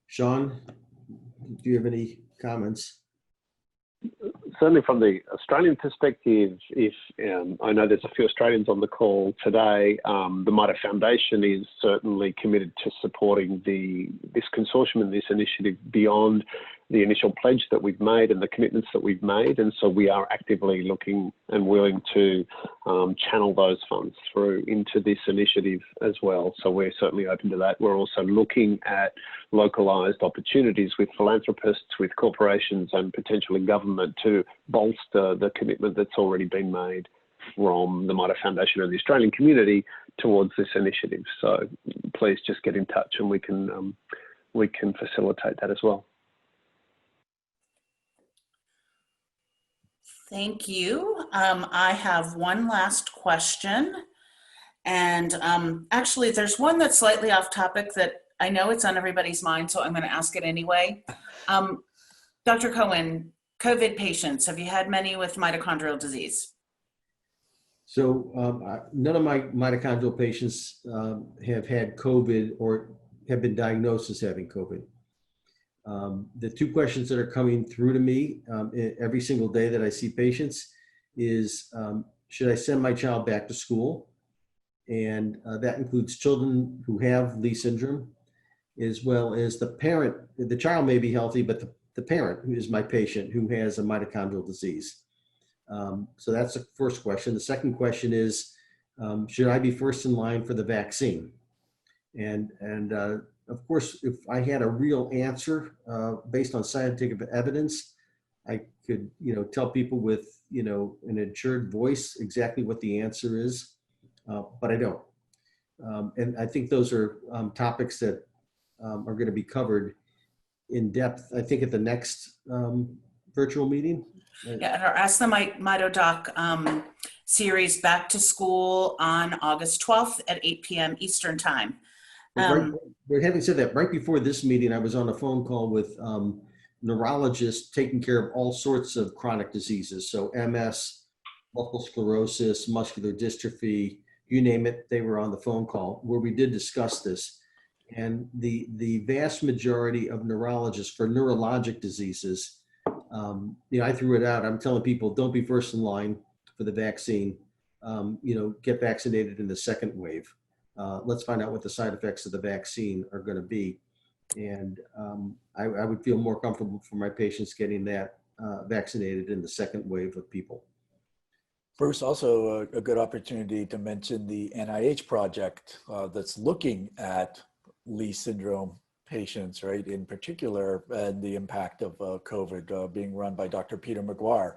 Sean, do you have any comments?
Certainly from the Australian perspective, if I know there's a few Australians on the call today, the Mito Foundation is certainly committed to supporting this consortium and this initiative beyond the initial pledge that we've made and the commitments that we've made. And so we are actively looking and willing to channel those funds through into this initiative as well. So we're certainly open to that. We're also looking at localized opportunities with philanthropists, with corporations, and potentially government to bolster the commitment that's already been made from the Mito Foundation and the Australian community towards this initiative. So please just get in touch and we can facilitate that as well.
Thank you. I have one last question. And actually, there's one that's slightly off topic that I know it's on everybody's mind, so I'm going to ask it anyway. Dr. Cohen, COVID patients, have you had many with mitochondrial disease?
So none of my mitochondrial patients have had COVID or have been diagnosed as having COVID. The two questions that are coming through to me every single day that I see patients is, should I send my child back to school? And that includes children who have Leigh syndrome, as well as the parent. The child may be healthy, but the parent, who is my patient, who has a mitochondrial disease. So that's the first question. The second question is, should I be first in line for the vaccine? And of course, if I had a real answer based on scientific evidence, I could, tell people with, an insured voice exactly what the answer is, but I don't. And I think those are topics that are going to be covered in depth, I think, at the next virtual meeting.
Yeah, at our Ask the Mito Doc series back to school on August 12th at 8 p.m. Eastern time.
But having said that, right before this meeting, I was on a phone call with neurologists taking care of all sorts of chronic diseases. So MS, multiple sclerosis, muscular dystrophy, you name it, they were on the phone call where we did discuss this. And the vast majority of neurologists for neurologic diseases, I threw it out. I'm telling people, don't be first in line for the vaccine. Get vaccinated in the second wave. Let's find out what the side effects of the vaccine are going to be. And I would feel more comfortable for my patients getting that vaccinated in the second wave of people.
Bruce, also a good opportunity to mention the NIH project that's looking at Leigh syndrome patients, right, in particular, and the impact of COVID being run by Dr. Peter McGuire.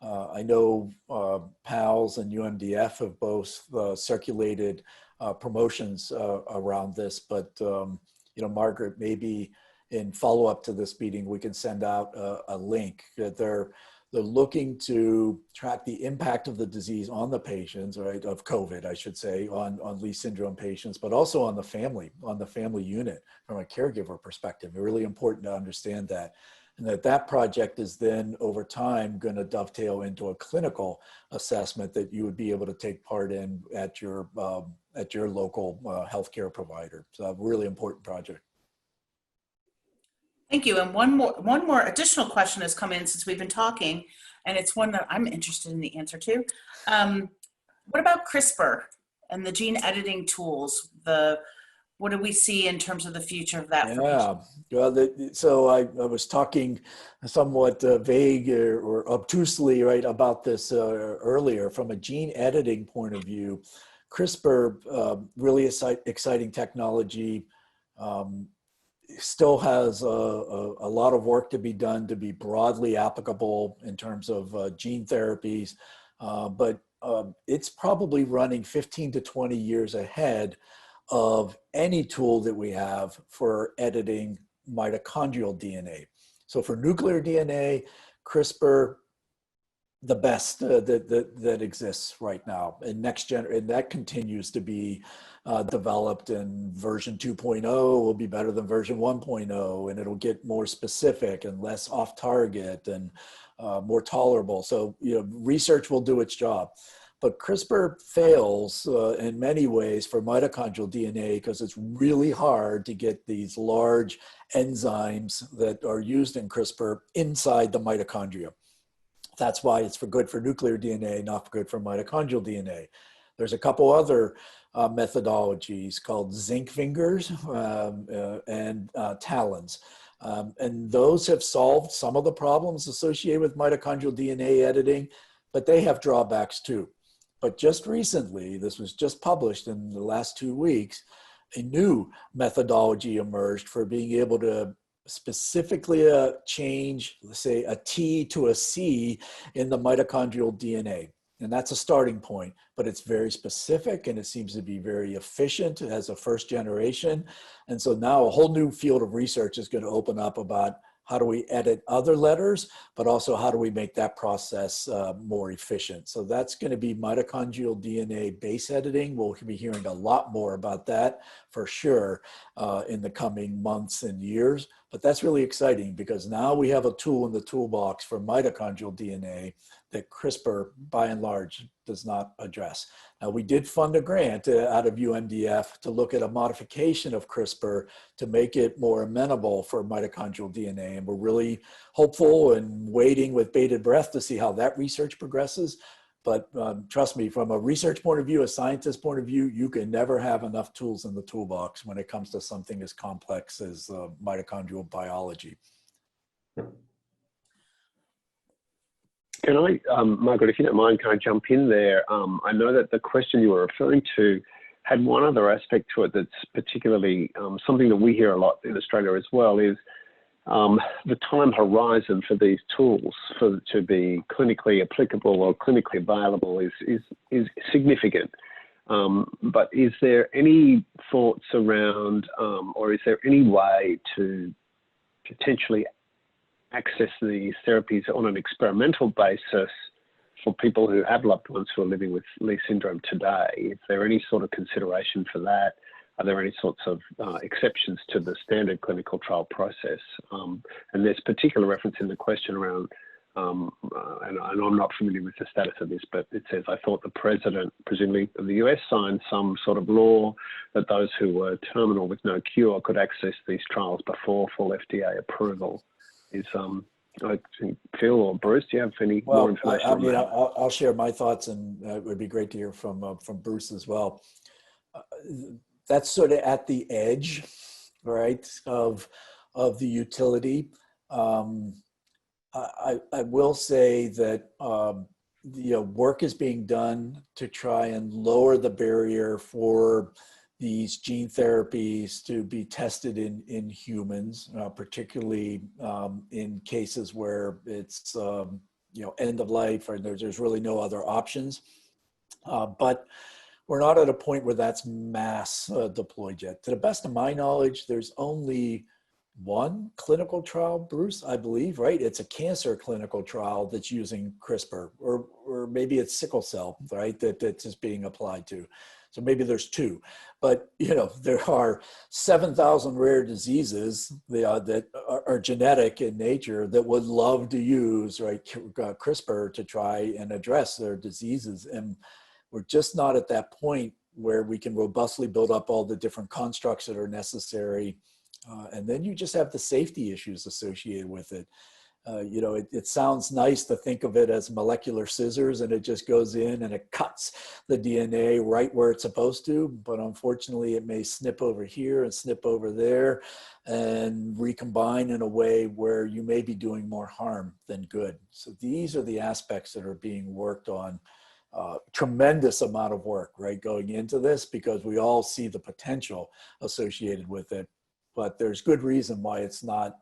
I know PALS and UMDF have both circulated promotions around this, but Margaret, maybe in follow-up to this meeting, we can send out a link that they're looking to track the impact of the disease on the patients, right, of COVID, I should say, on Leigh syndrome patients, but also on the family unit from a caregiver perspective. Really important to understand that. And that project is then over time going to dovetail into a clinical assessment that you would be able to take part in at your local healthcare provider. So a really important project.
Thank you. And one more additional question has come in since we've been talking, and it's one that I'm interested in the answer to. What about CRISPR and the gene editing tools? What do we see in terms of the future of that?
Yeah, well, so I was talking somewhat vague or obtusely, right, about this earlier. From a gene editing point of view, CRISPR, really exciting technology, still has a lot of work to be done to be broadly applicable in terms of gene therapies, but it's probably running 15 to 20 years ahead of any tool that we have for editing mitochondrial DNA. So for nuclear DNA, CRISPR, the best that exists right now, and and that continues to be developed, and version 2.0 will be better than version 1.0, and it'll get more specific and less off target and more tolerable. So, research will do its job. But CRISPR fails in many ways for mitochondrial DNA because it's really hard to get these large enzymes that are used in CRISPR inside the mitochondria. That's why it's good for nuclear DNA, not good for mitochondrial DNA. There's a couple other methodologies called zinc fingers and talons. And those have solved some of the problems associated with mitochondrial DNA editing, but they have drawbacks too. But just recently, this was just published in the last 2 weeks, a new methodology emerged for being able to specifically change, let's say, a T to a C in the mitochondrial DNA. And that's a starting point, but it's very specific and it seems to be very efficient as a first generation. And so now a whole new field of research is going to open up about how do we edit other letters, but also how do we make that process more efficient. So that's going to be mitochondrial DNA base editing. We'll be hearing a lot more about that for sure in the coming months and years. But that's really exciting because now we have a tool in the toolbox for mitochondrial DNA that CRISPR, by and large, does not address. Now, we did fund a grant out of UMDF to look at a modification of CRISPR to make it more amenable for mitochondrial DNA. And we're really hopeful and waiting with bated breath to see how that research progresses. But trust me, from a research point of view, a scientist point of view, you can never have enough tools in the toolbox when it comes to something as complex as mitochondrial biology.
Can I, Margaret, if you don't mind, can I jump in there? I know that the question you were referring to had one other aspect to it that's particularly something that we hear a lot in Australia as well, is the time horizon for these tools to be clinically applicable or clinically available is significant. But is there any thoughts around, or is there any way to potentially access these therapies on an experimental basis for people who have loved ones who are living with Leigh syndrome today? Is there any sort of consideration for that? Are there any sorts of exceptions to the standard clinical trial process? And there's particular reference in the question around, and I'm not familiar with the status of this, but it says, I thought the president, presumably of the US, signed some sort of law that those who were terminal with no cure could access these trials before full FDA approval. Is I think Phil or Bruce, do you have any more information?
I mean, I'll share my thoughts, and it would be great to hear from Bruce as well. That's sort of at the edge, right, of the utility. I will say that work is being done to try and lower the barrier for these gene therapies to be tested in humans, particularly in cases where it's end of life or there's really no other options. But we're not at a point where that's mass deployed yet. To the best of my knowledge, there's only one clinical trial, Bruce, I believe, right? It's a cancer clinical trial that's using CRISPR, or maybe it's sickle cell, right? That's just being applied to. So maybe there's two, but you know, there are 7,000 rare diseases that are genetic in nature that would love to use, right, CRISPR to try and address their diseases. And we're just not at that point where we can robustly build up all the different constructs that are necessary. And then you just have the safety issues associated with it. You know, it sounds nice to think of it as molecular scissors and it just goes in and it cuts the DNA right where it's supposed to. But unfortunately, it may snip over here and snip over there and recombine in a way where you may be doing more harm than good. So these are the aspects that are being worked on. Tremendous amount of work, right, going into this because we all see the potential associated with it. But there's good reason why it's not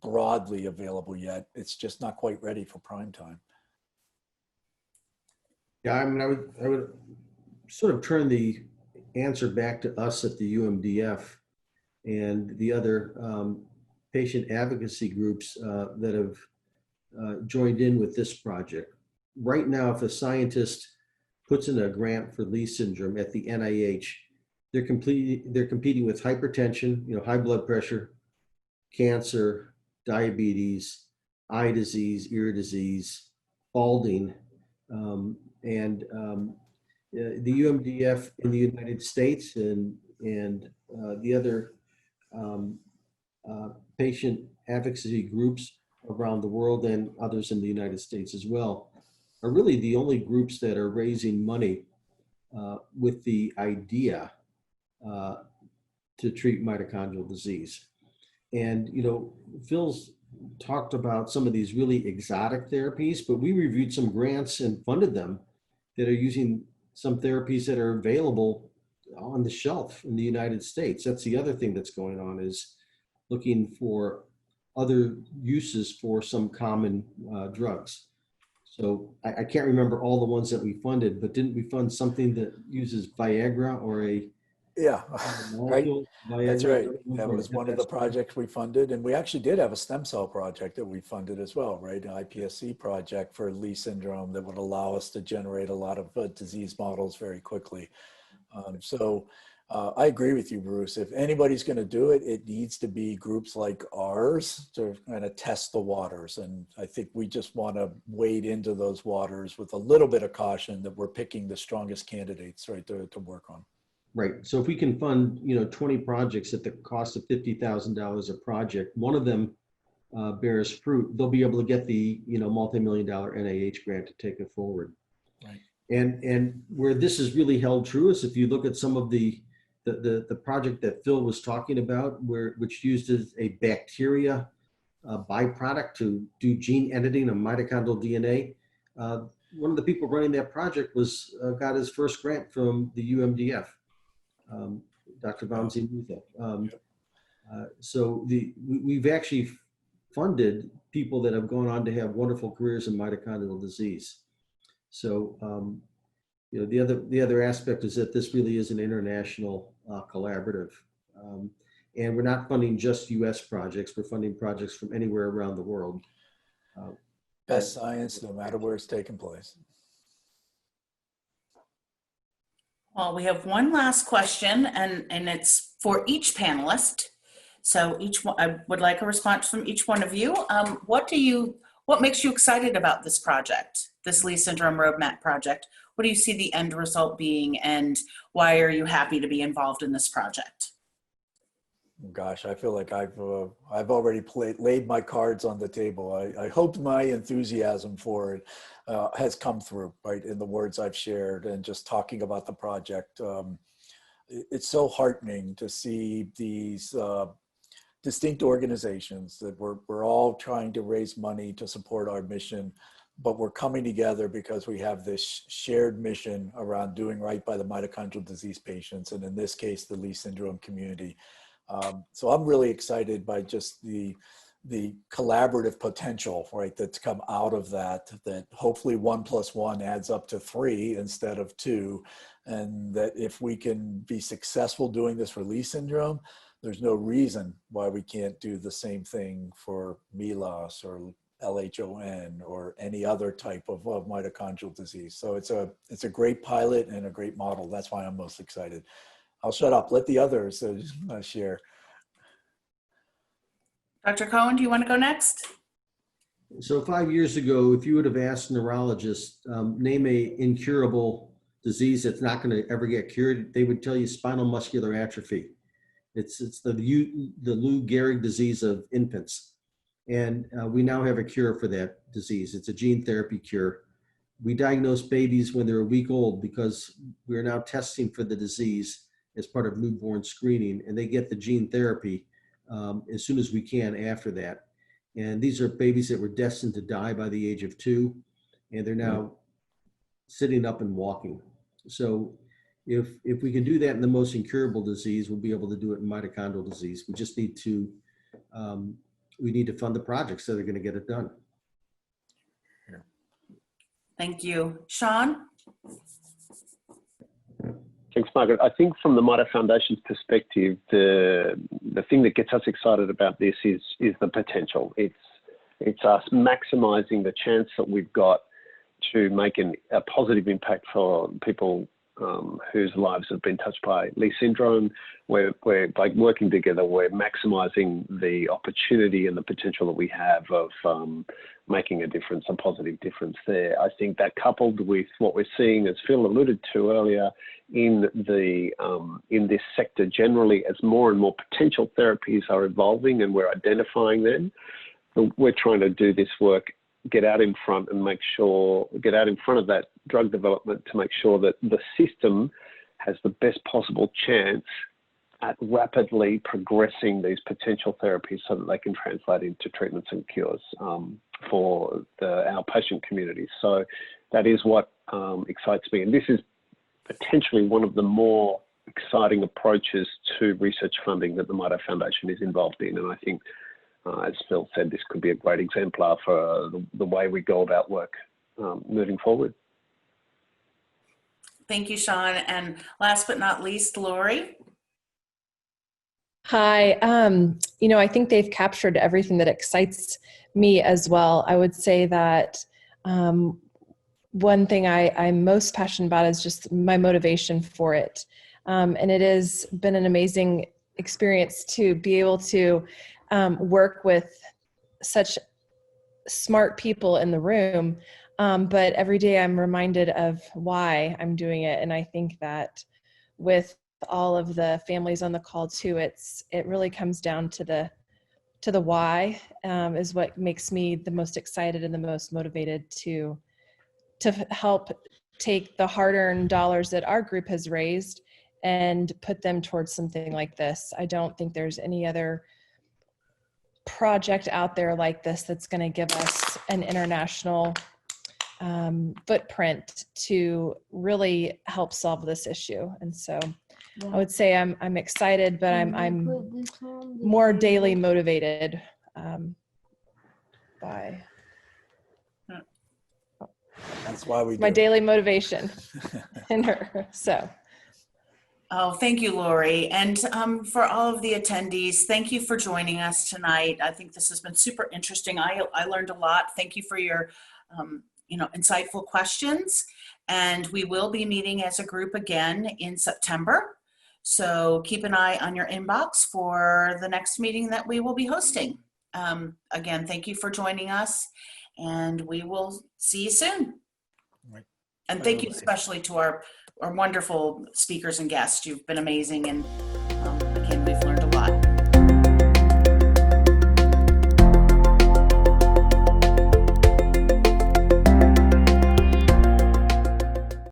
broadly available yet. It's just not quite ready for prime time.
Yeah, I mean, I would sort of turn the answer back to us at the UMDF and the other patient advocacy groups that have joined in with this project. Right now, if a scientist puts in a grant for Leigh syndrome at the NIH, they're competing with hypertension, you know, high blood pressure, cancer, diabetes, eye disease, ear disease, balding, and the UMDF in the United States and the other patient advocacy groups around the world and others in the United States as well are really the only groups that are raising money with the idea to treat mitochondrial disease. And, you know, Phil's talked about some of these really exotic therapies, but we reviewed some grants and funded them that are using some therapies that are available on the shelf in the United States. That's the other thing that's going on, is looking for other uses for some common drugs. So I can't remember all the ones that we funded, but didn't we fund something that uses Viagra or a
Yeah, right.
molecule?
That's
Viagra?
right. That was one of the projects we funded. And we actually did have a stem cell project that we funded as well, right? An iPSC project for Leigh syndrome that would allow us to generate a lot of disease models very quickly. I agree with you, Bruce. If anybody's going to do it, it needs to be groups like ours to kind of test the waters. And I think we just want to wade into those waters with a little bit of caution that we're picking the strongest candidates, right, to work on.
Right. So if we can fund, you know, 20 projects at the cost of $50,000 a project, one of them bears fruit, they'll be able to get the, you know, multi-million-dollar NIH grant to take it forward.
Right.
And where this is really held true is if you look at some of the project that Phil was talking about, which uses a bacteria byproduct to do gene editing of mitochondrial DNA. One of the people running that project got his first grant from the UMDF. Dr. Vamsi Mito. So we've actually funded people that have gone on to have wonderful careers in mitochondrial disease. So you know, the other aspect is that this really is an international collaborative, and we're not funding just U.S. projects. We're funding projects from anywhere around the world.
Best science, no matter where it's taking place.
Well, we have one last question, and it's for each panelist. So I would like a response from each one of you. What makes you excited about this project, this Leigh syndrome roadmap project? What do you see the end result being, and why are you happy to be involved in this project?
Gosh, I feel like I've already laid my cards on the table. I hope my enthusiasm for it has come through, right, in the words I've shared and just talking about the project. It's so heartening to see these distinct organizations that we're all trying to raise money to support our mission, but we're coming together because we have this shared mission around doing right by the mitochondrial disease patients, and in this case, the Leigh syndrome community. So I'm really excited by just the collaborative potential, right, that's come out of that hopefully 1 + 1 adds up to 3 instead of 2. And that if we can be successful doing this for Leigh syndrome, there's no reason why we can't do the same thing for MELAS or LHON or any other type of mitochondrial disease. So it's a great pilot and a great model. That's why I'm most excited. I'll shut up. Let the others share.
Dr. Cohen, do you want to go next?
So 5 years ago, if you would have asked neurologists, name a incurable disease that's not going to ever get cured, they would tell you spinal muscular atrophy. It's the Lou Gehrig disease of infants. And we now have a cure for that disease. It's a gene therapy cure. We diagnose babies when they're a week old because we're now testing for the disease as part of newborn screening, and they get the gene therapy as soon as we can after that. And these are babies that were destined to die by the age of 2, and they're now sitting up and walking. So if we can do that in the most incurable disease, we'll be able to do it in mitochondrial disease. We just need to fund the projects that are going to get it done.
Thank you. Sean?
Thanks, Margaret. I think from the Mito Foundation's perspective, the thing that gets us excited about this is the potential. It's us maximising the chance that we've got to make a positive impact for people whose lives have been touched by Leigh syndrome. We're by working together, we're maximising the opportunity and the potential that we have of making a difference, a positive difference there. I think that coupled with what we're seeing, as Phil alluded to earlier, in this sector generally, as more and more potential therapies are evolving and we're identifying them, we're trying to do this work, get out in front and get out in front of that drug development to make sure that the system has the best possible chance at rapidly progressing these potential therapies so that they can translate into treatments and cures for our patient community. So that is what excites me. And this is potentially one of the more exciting approaches to research funding that the Mito Foundation is involved in. And I think, as Phil said, this could be a great exemplar for the way we go about work moving forward.
Thank you, Sean. And last but not least, Lori.
Hi. I think they've captured everything that excites me as well. I would say that one thing I'm most passionate about is just my motivation for it. And it has been an amazing experience to be able to work with such smart people in the room. But every day I'm reminded of why I'm doing it. And I think that with all of the families on the call too, it really comes down to the why is what makes me the most excited and the most motivated to help take the hard-earned dollars that our group has raised and put them towards something like this. I don't think there's any other project out there like this that's going to give us an international footprint to really help solve this issue. And so I would say I'm excited, but I'm more daily motivated by
That's why we
my
do.
daily motivation in her. So.
Oh, thank you, Lori. And for all of the attendees, thank you for joining us tonight. I think this has been super interesting. I learned a lot. Thank you for your insightful questions. And we will be meeting as a group again in September. So keep an eye on your inbox for the next meeting that we will be hosting. Again, thank you for joining us, and we will see you soon.
Right.
And thank you especially to our wonderful speakers and guests. You've been amazing, and